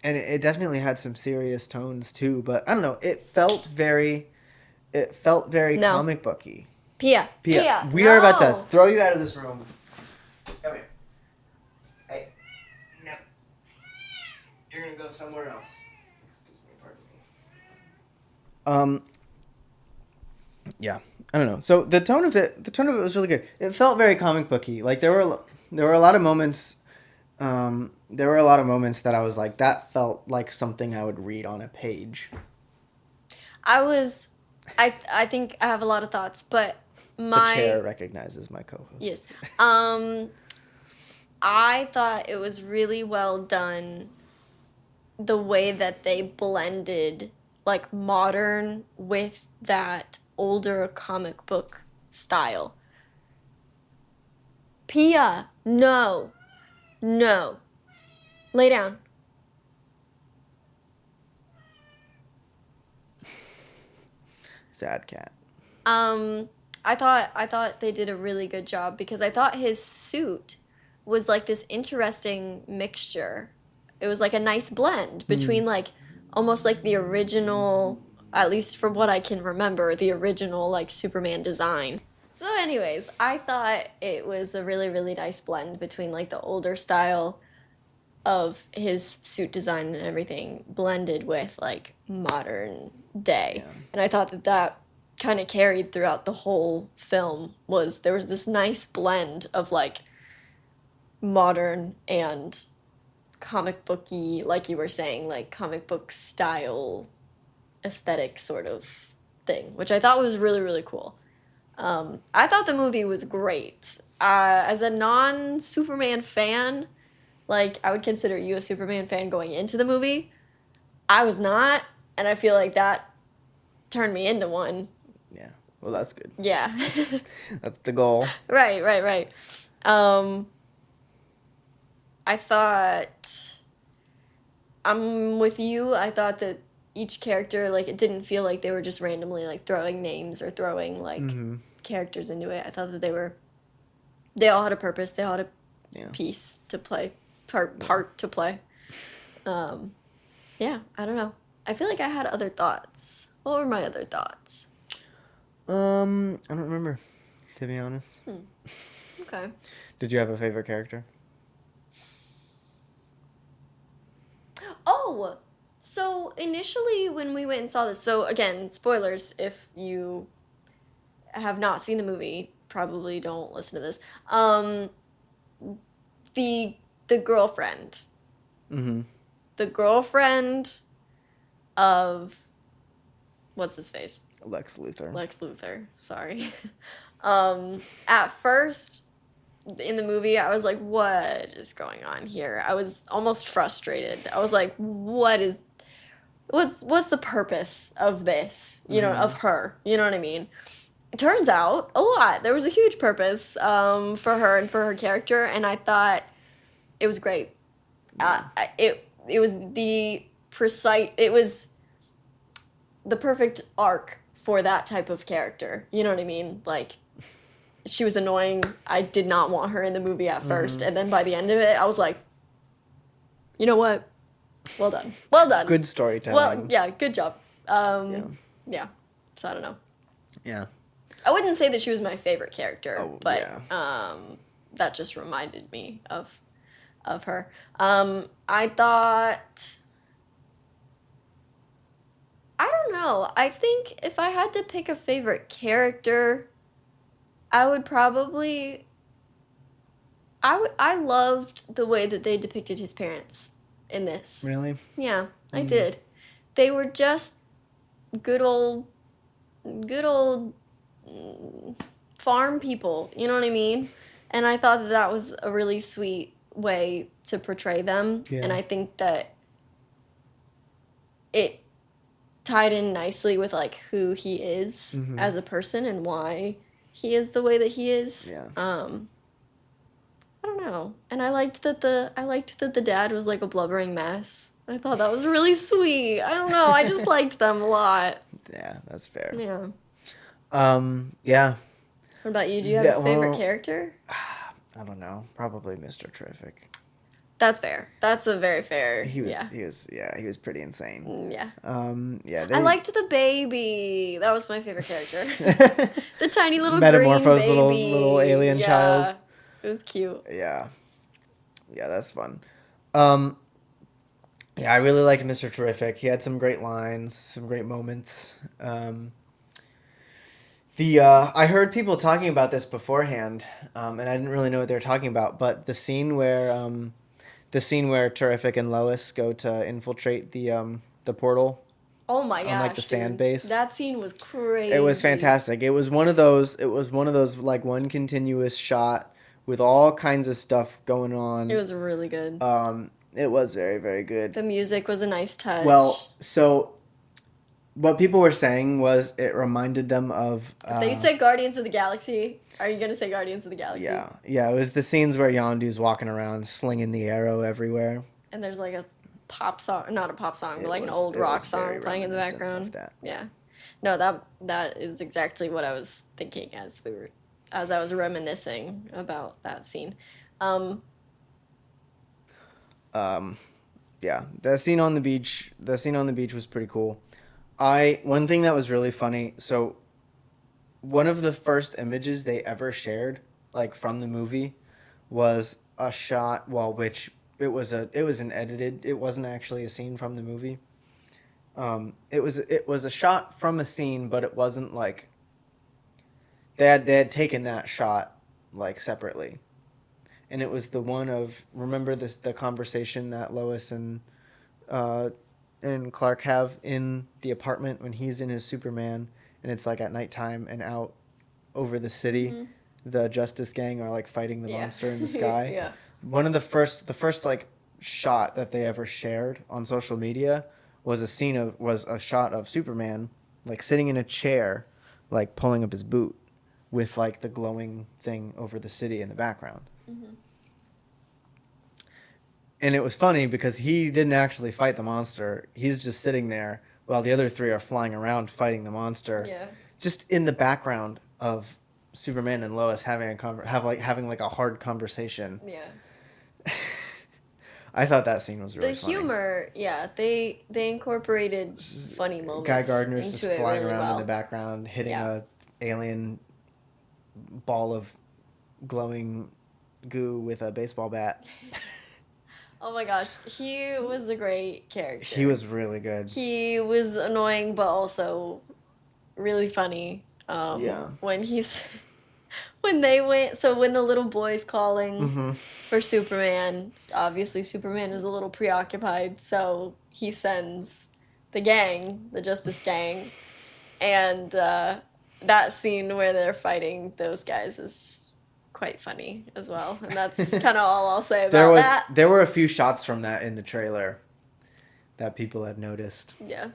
And it definitely had some serious tones too, but I don't know, it felt very comic booky. Pia. We are about to throw you out of this room. Come here. Hey. No. You're gonna go somewhere else. Excuse me, pardon me. Yeah, I don't know. So the tone of it was really good. It felt very comic booky. Like there were a lot of moments. There were a lot of moments that I was like, that felt like something I would read on a page. I think I have a lot of thoughts, but The chair recognizes my co-host. Yes. I thought it was really well done the way that they blended like modern with that older comic book style. Pia, no. No. Lay down. Sad cat. I thought they did a really good job because I thought his suit was like this interesting mixture. It was like a nice blend between like almost like the original, at least from what I can remember, the original like Superman design. So anyways, I thought it was a really, really nice blend between like the older style of his suit design and everything blended with like modern day. Yeah. And I thought that that kind of carried throughout the whole film was there was this nice blend of like modern and comic booky, like you were saying, like comic book style aesthetic sort of thing, which I thought was really, really cool. I thought the movie was great. As a non-Superman fan, like, I would consider you a Superman fan going into the movie. I was not, and I feel like that turned me into one. Yeah. Well, that's good. Yeah. That's the goal. Right. I thought, I'm with you. I thought that each character, like, it didn't feel like they were just randomly, like, throwing names or throwing, like, characters into it. I thought that they all had a purpose. They all had a piece to play, part to play. Yeah, I don't know. I feel like I had other thoughts. What were my other thoughts? I don't remember, to be honest. Okay. Did you have a favorite character? Oh, so initially when we went and saw this, so again, spoilers if you have not seen the movie, probably don't listen to this. The girlfriend. Mm-hmm. The girlfriend of what's his face? Lex Luthor. Lex Luthor, sorry. At first in the movie, I was like, what is going on here? I was almost frustrated. I was like, what's the purpose of this? You know, of her. You know what I mean? It turns out a lot. There was a huge purpose for her and for her character, and I thought it was great. It was the perfect arc for that type of character. You know what I mean? Like, she was annoying. I did not want her in the movie at first. And then by the end of it, I was like, you know what? Well done. Well done. Good storytelling. Well, yeah, good job. Yeah. So I don't know. Yeah. I wouldn't say that she was my favorite character, but yeah. that just reminded me of her. I thought, I don't know. I think if I had to pick a favorite character, I would probably, I loved the way that they depicted his parents in this. Really? Yeah, I did. They were just good old farm people, you know what I mean? And I thought that was a really sweet way to portray them. Yeah. And I think that it tied in nicely with like who he is as a person and why he is the way that he is. Yeah. I don't know. And I liked that the dad was like a blubbering mess. I thought that was really sweet. I don't know. I just liked them a lot. Yeah, that's fair. Yeah. Yeah. What about you? Do you have a favorite character? I don't know. Probably Mr. Terrific. That's fair. That's a very fair. He was pretty insane. Yeah. Yeah. I liked the baby. That was my favorite character. The tiny little Metamorphosed green baby. little alien child. It was cute. Yeah. Yeah, that's fun. Yeah, I really liked Mr. Terrific. He had some great lines, some great moments. I heard people talking about this beforehand, and I didn't really know what they were talking about, but the scene where Terrific and Lois go to infiltrate the portal. Oh my gosh, on like the sand dude. base. That scene was crazy. It was fantastic. It was one of those. It was one of those like one continuous shot with all kinds of stuff going on. It was really good. It was very, very good. The music was a nice touch. Well, so what people were saying was it reminded them of. If you said Guardians of the Galaxy, are you gonna say Guardians of the Galaxy? Yeah. It was the scenes where Yondu's walking around slinging the arrow everywhere. And there's like a pop song, not a pop song, but like an It old rock was song very playing in the reminiscent background. of that. Yeah. No, that is exactly what I was thinking as I was reminiscing about that scene. Yeah, the scene on the beach was pretty cool. One thing that was really funny, so one of the first images they ever shared, like from the movie, was a shot, which it was an edited, it wasn't actually a scene from the movie. It was a shot from a scene, but it wasn't like they had taken that shot like separately. And it was the one of, remember the conversation that Lois and Clark have in the apartment when he's in his Superman, and it's like at nighttime and out over the city, the Justice Gang are like fighting the monster in the sky. Yeah. One of the first like shot that they ever shared on social media was a shot of Superman like sitting in a chair, like pulling up his boot, with like the glowing thing over the city in the background. Mm-hmm. And it was funny because he didn't actually fight the monster. He's just sitting there while the other three are flying around fighting the monster. Yeah. Just in the background of Superman and Lois having a hard conversation. Yeah. I thought that scene was really funny. The humor, yeah, they incorporated funny moments. Guy Gardner's just flying really around in the background, hitting a alien ball of glowing goo with a baseball bat. Oh my gosh, he was a great character. He was really good. He was annoying, but also really funny. When the little boy's calling for Superman, obviously Superman is a little preoccupied, so he sends the gang, the Justice Gang, and that scene where they're fighting those guys is quite funny as well, and that's kind of all I'll say about that. There were a few shots from that in the trailer that people had noticed. Yeah.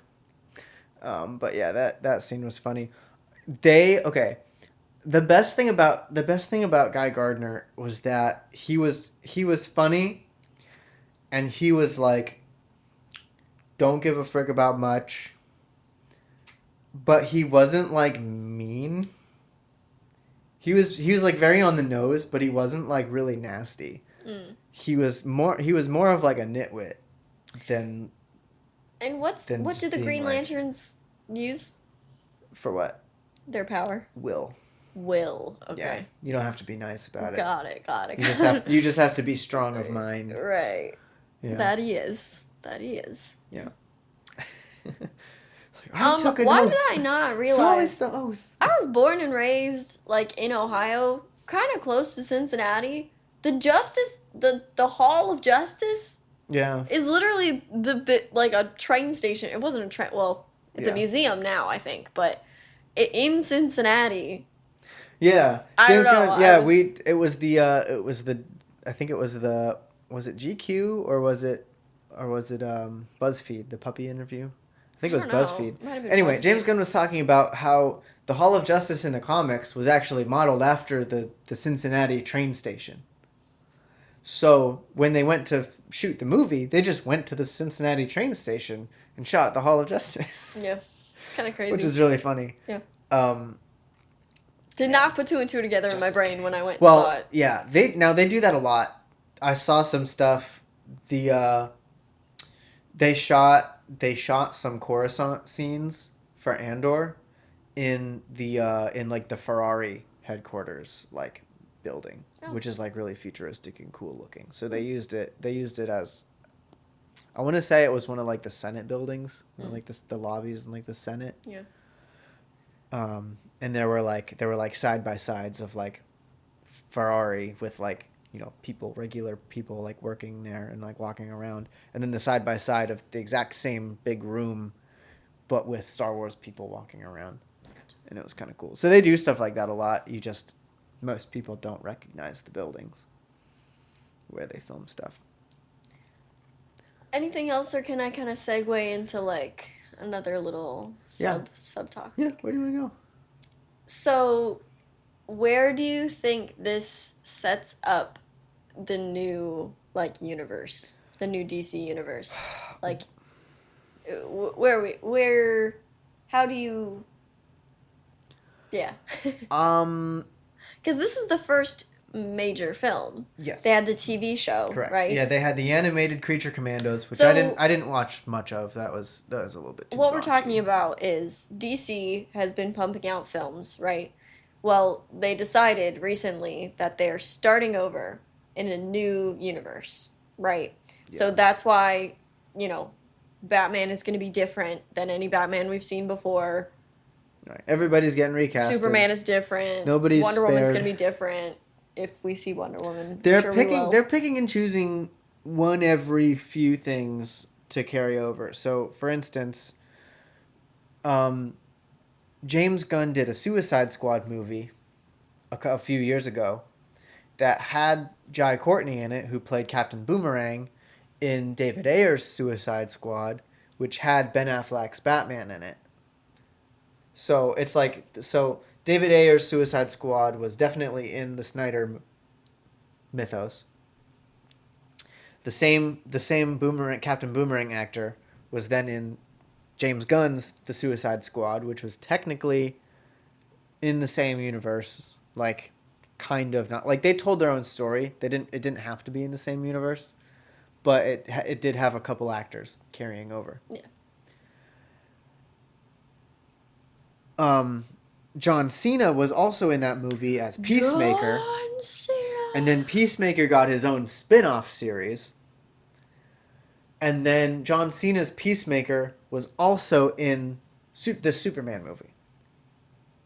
But yeah, that scene was funny. The best thing about Guy Gardner was that he was funny, and he was like, don't give a frick about much, but he wasn't like mean. He was like very on the nose, but he wasn't like really nasty. He was more of like a nitwit than. And what did the Green Lanterns use? For what? Their power. Will. Okay. Yeah, you don't have to be nice about it. Got it. You just have to be strong of mind. Right. Yeah. That he is. Yeah. Why did I not realize? It's always the oath. I was born and raised like in Ohio, kind of close to Cincinnati. The Hall of Justice. Yeah. Is literally like a train station. It wasn't a train. Well, it's a museum now, I think, but in Cincinnati. Yeah. James I don't know. It was the I think it was was it GQ or was it BuzzFeed, the puppy interview? I think it was BuzzFeed. Anyway, BuzzFeed. James Gunn was talking about how the Hall of Justice in the comics was actually modeled after the Cincinnati train station. So when they went to shoot the movie, they just went to the Cincinnati train station and shot the Hall of Justice. Yeah, it's kind of crazy. Which is really funny. Yeah. Did not put two and two together in my brain when I went and saw it. Yeah, they do that a lot. I saw some stuff. They shot some Coruscant scenes for Andor in like the Ferrari headquarters like building, which is like really futuristic and cool looking. So they used it as, I want to say it was one of like the Senate buildings, like the lobbies in like the Senate. Yeah. And there were like side by sides of like Ferrari with like, you know, regular people like working there and like walking around, and then the side by side of the exact same big room but with Star Wars people walking around. And it was kind of cool. So they do stuff like that a lot. Most people don't recognize the buildings where they film stuff. Anything else, or can I kind of segue into like another little subtopic? Yeah, where do you want to go? So, where do you think this sets up the new like universe, the new DC universe? Like, how do you? Yeah. Because this is the first major film. Yes. They had the TV show, correct. right? Yeah, they had the animated Creature Commandos, which So, I didn't watch much of. That was a little bit too what we're raunchy. talking about is DC has been pumping out films, right? Well, they decided recently that they're starting over in a new universe, right? Yeah. So that's why, Batman is going to be different than any Batman we've seen before. Right. Everybody's getting recast. Superman is different. Nobody's Wonder spared. Woman's going to be different if we see Wonder Woman. They're picking and choosing one every few things to carry over. So, for instance, James Gunn did a Suicide Squad movie a few years ago that had Jai Courtney in it, who played Captain Boomerang in David Ayer's Suicide Squad, which had Ben Affleck's Batman in it. So it's like, David Ayer's Suicide Squad was definitely in the Snyder mythos. The same Captain Boomerang actor was then in James Gunn's The Suicide Squad, which was technically in the same universe, like kind of not, like they told their own story. It didn't have to be in the same universe, but it did have a couple actors carrying over. Yeah. John Cena was also in that movie as Peacemaker. John Cena. And then Peacemaker got his own spin-off series. And then John Cena's Peacemaker was also in the Superman movie.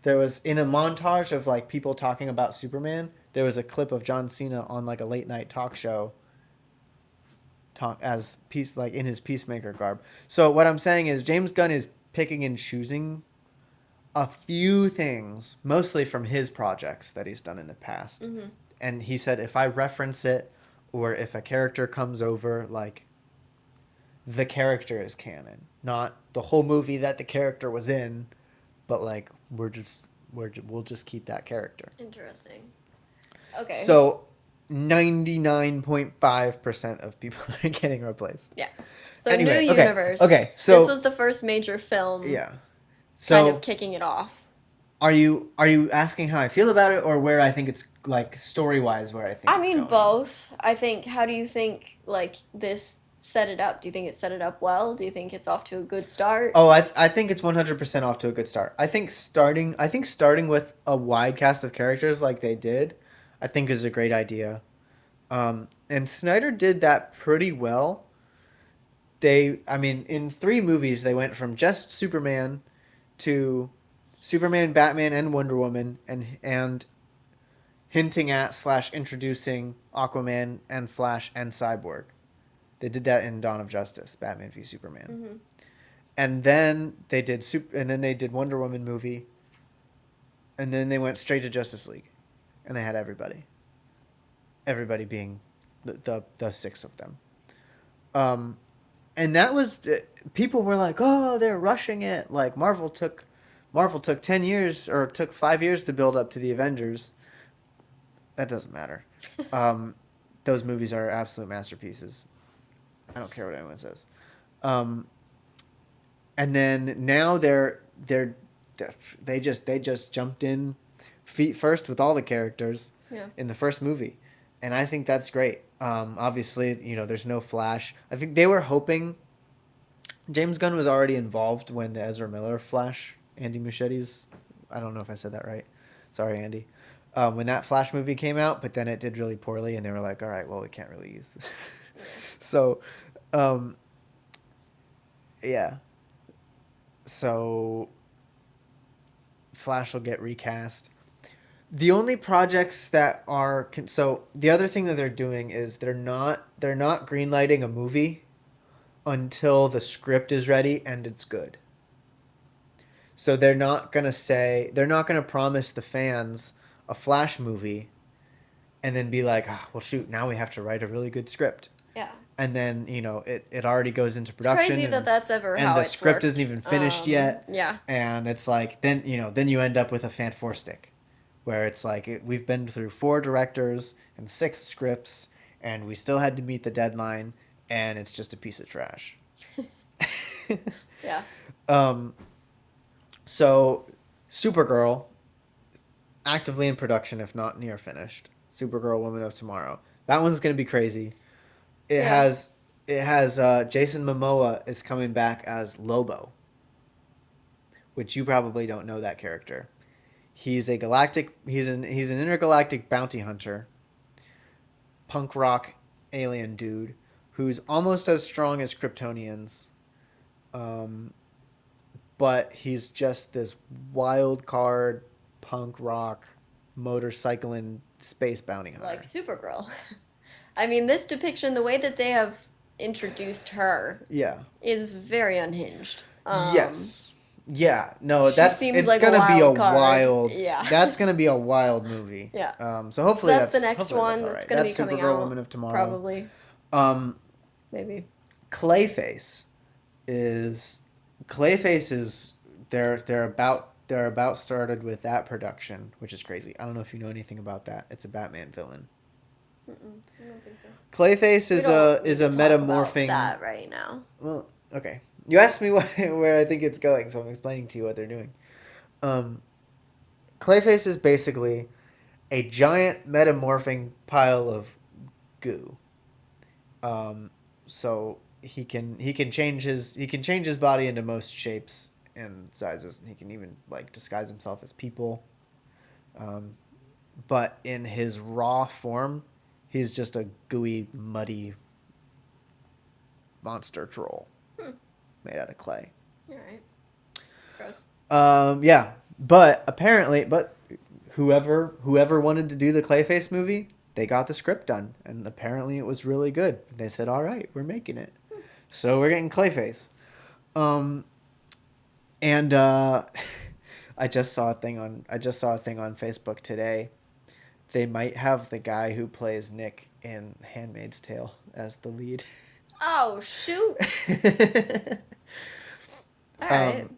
There was, in a montage of like people talking about Superman, there was a clip of John Cena on like a late night talk show in his Peacemaker garb. So what I'm saying is James Gunn is picking and choosing a few things, mostly from his projects that he's done in the past. Mm-hmm. And he said, if I reference it or if a character comes over, like, the character is canon. Not the whole movie that the character was in, but, like, we'll just keep that character. Interesting. Okay. So 99.5% of people are getting replaced. Yeah. So anyway, new universe. Okay. So this was the first major film. Yeah. So, kind of kicking it off. Are you asking how I feel about it, or where I think it's like story-wise where I think? I mean, going? Both. I think. How do you think like this set it up? Do you think it set it up well? Do you think it's off to a good start? Oh, I think it's 100% off to a good start. I think starting with a wide cast of characters like they did, I think is a great idea. And Snyder did that pretty well. In 3 movies they went from just Superman to Superman, Batman, and Wonder Woman, and hinting at / introducing Aquaman and Flash and Cyborg. They did that in Dawn of Justice, Batman v Superman. Mm-hmm. And then they did Wonder Woman movie, and then they went straight to Justice League, and they had everybody being the 6 of them. And that was, people were like, oh, they're rushing it. Like Marvel took 10 years or took 5 years to build up to the Avengers. That doesn't matter. Those movies are absolute masterpieces. I don't care what anyone says. And then now they just jumped in feet first with all the characters in the first movie. And I think that's great. Obviously, there's no Flash. I think they were hoping. James Gunn was already involved when the Ezra Miller Flash, Andy Muschietti's, I don't know if I said that right. Sorry, Andy. When that Flash movie came out, but then it did really poorly, and they were like, all right, well, we can't really use this. So, yeah. So, Flash will get recast. The only projects that are the other thing that they're doing is they're not greenlighting a movie until the script is ready and it's good. So they're not gonna promise the fans a Flash movie, and then be like, well, shoot, now we have to write a really good script. Yeah. And then it already goes into It's production. crazy that that's ever and how the it's script worked. isn't even finished yet. Yeah. And it's like then you end up with a Fan4 stick, where it's like we've been through 4 directors and 6 scripts, and we still had to meet the deadline, and it's just a piece of trash. Yeah. So, Supergirl, actively in production, if not near finished. Supergirl, Woman of Tomorrow. That one's gonna be crazy. It has Jason Momoa is coming back as Lobo, which you probably don't know that character. He's an intergalactic bounty hunter, punk rock alien dude who's almost as strong as Kryptonians. But he's just this wild card punk rock motorcycling space bounty hunter. Like Supergirl. I mean, this depiction, the way that they have introduced her, is very unhinged. Yes. Yeah. No, it's like gonna be a card. wild. Yeah. That's gonna be a wild movie. Yeah. So hopefully that's the next one that's that's gonna be coming Supergirl, out. Woman of Tomorrow. Probably. Maybe. Clayface is they're about started with that production, which is crazy. I don't know if you know anything about that. It's a Batman villain. I don't think so. Clayface is a metamorphing. About that right now. Well, okay. You asked me where I think it's going, so I'm explaining to you what they're doing. Clayface is basically a giant metamorphing pile of goo. So he can change his body into most shapes and sizes. He can even like disguise himself as people. But in his raw form, he's just a gooey, muddy monster troll made out of clay. All right. Gross. Yeah, but apparently, whoever wanted to do the Clayface movie, they got the script done, and apparently it was really good. They said, "All right, we're making it." So we're getting Clayface. And I just saw a thing on Facebook today. They might have the guy who plays Nick in Handmaid's Tale as the lead. Oh shoot! All right.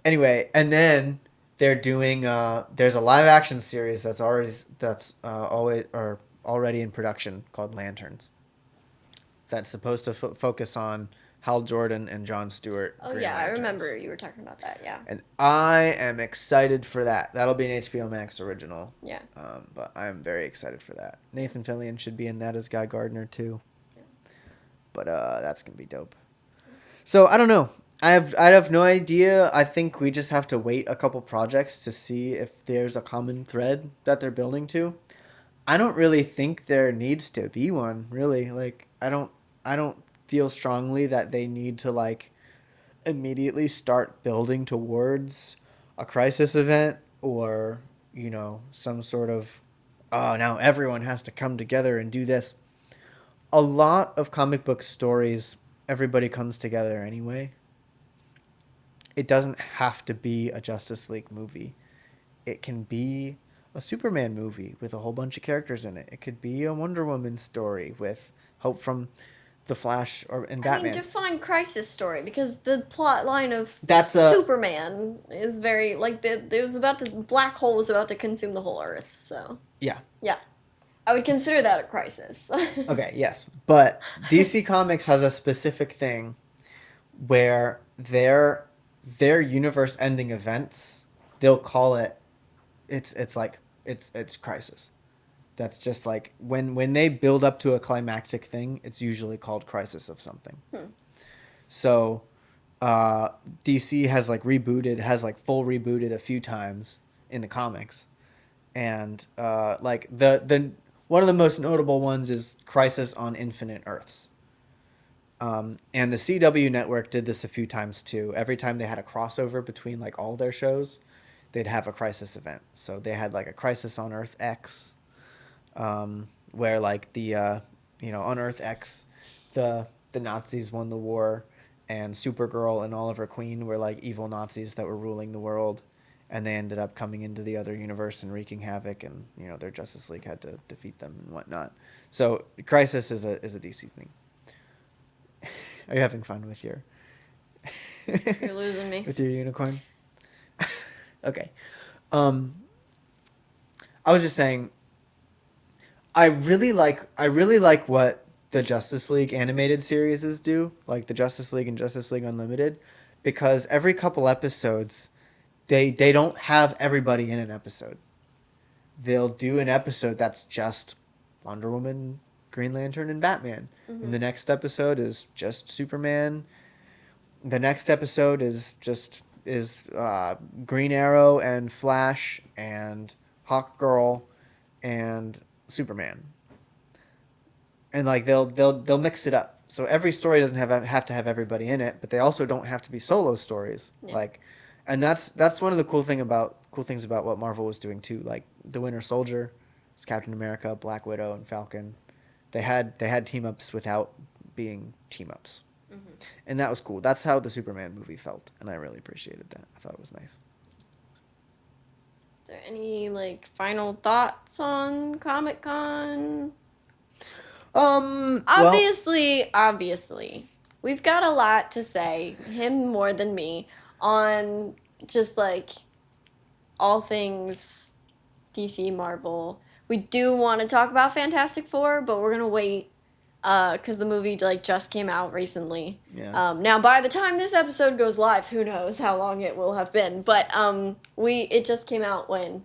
Anyway, and then they're doing there's a live action series that's already in production called Lanterns. That's supposed to focus on Hal Jordan and Jon Stewart. Oh Green yeah, Lanterns. I remember you were talking about that. Yeah. And I am excited for that. That'll be an HBO Max original. Yeah. But I'm very excited for that. Nathan Fillion should be in that as Guy Gardner too. Yeah. But that's gonna be dope. So I don't know. I have no idea. I think we just have to wait a couple projects to see if there's a common thread that they're building to. I don't really think there needs to be one, really. Like I don't feel strongly that they need to like immediately start building towards a crisis event or, some sort of now everyone has to come together and do this. A lot of comic book stories, everybody comes together anyway. It doesn't have to be a Justice League movie. It can be a Superman movie with a whole bunch of characters in it. It could be a Wonder Woman story with hope from the Flash and Batman. I mean, define crisis story, because the plot line of Superman is very like black hole was about to consume the whole Earth. So yeah, I would consider that a crisis. Okay, yes, but DC Comics has a specific thing where their universe-ending events, they'll call it. It's crisis. That's just like when they build up to a climactic thing, it's usually called crisis of something. So DC has full rebooted a few times in the comics. And like the one of the most notable ones is Crisis on Infinite Earths. And the CW network did this a few times too. Every time they had a crossover between like all their shows, they'd have a crisis event. So they had like a Crisis on Earth X, where like the on Earth X, the Nazis won the war, and Supergirl and Oliver Queen were like evil Nazis that were ruling the world, and they ended up coming into the other universe and wreaking havoc, and their Justice League had to defeat them and whatnot. So Crisis is a DC thing. Are you having fun with your? You're losing me. With your unicorn. Okay. I was just saying. I really like what the Justice League animated series do, like the Justice League and Justice League Unlimited, because every couple episodes, they don't have everybody in an episode. They'll do an episode that's just Wonder Woman, Green Lantern, and Batman. Mm-hmm. And the next episode is just Superman. The next episode is Green Arrow and Flash and Hawkgirl and Superman. And like they'll mix it up. So every story doesn't have to have everybody in it, but they also don't have to be solo stories. Yeah. Like, and that's one of the cool things about what Marvel was doing too. Like the Winter Soldier, Captain America, Black Widow, and Falcon. They had team ups without being team ups. Mm-hmm. And that was cool. That's how the Superman movie felt, and I really appreciated that. I thought it was nice. Are there any like final thoughts on Comic Con? Obviously, we've got a lot to say, him more than me, on just like all things DC Marvel. We do want to talk about Fantastic Four, but we're gonna wait because the movie like just came out recently. Yeah. Now, by the time this episode goes live, who knows how long it will have been? But it just came out when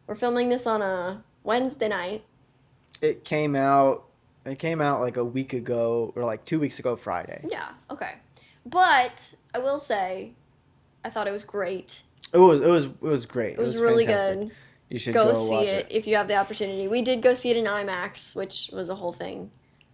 we're filming this on a Wednesday night. It came out like a week ago, or like 2 weeks ago Friday. Yeah. Okay. But I will say, I thought it was great. It was great. It was really fantastic. good. You should go see watch it if you have the opportunity. We did go see it in IMAX, which was a whole thing.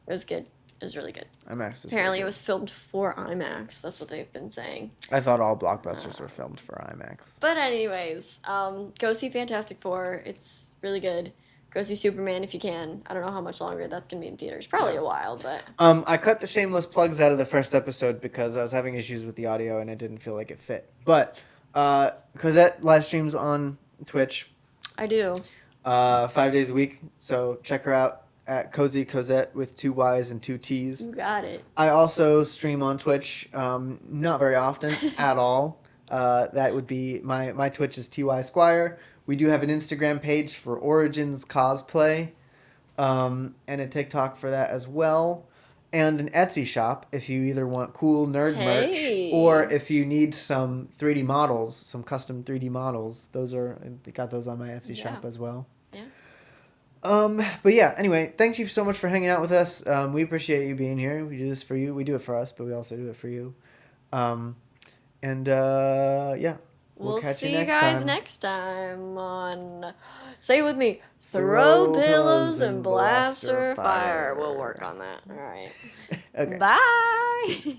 It was good. It was really good. IMAX. Apparently, it was filmed for IMAX. That's what they've been saying. I thought all blockbusters were filmed for IMAX. But anyways, go see Fantastic Four. It's really good. Go see Superman if you can. I don't know how much longer that's going to be in theaters. Probably a while, but... I cut the shameless plugs out of the first episode because I was having issues with the audio and it didn't feel like it fit. But Cosette live streams on Twitch. I do. 5 days a week. So check her out at Cozy Cosette with 2 Y's and 2 T's. You got it. I also stream on Twitch, not very often at all. That would be my Twitch is TY Squire. We do have an Instagram page for Origins Cosplay, and a TikTok for that as well, and an Etsy shop if you either want cool nerd merch or if you need some 3D models, some custom 3D models. I got those on my Etsy shop as well. Yeah. But yeah, anyway, thank you so much for hanging out with us. We appreciate you being here. We do this for you. We do it for us, but we also do it for you. Yeah. We'll see you guys next time on, say it with me, Throw Pillows and Blaster Fire. We'll work on that. All right. Okay. Bye.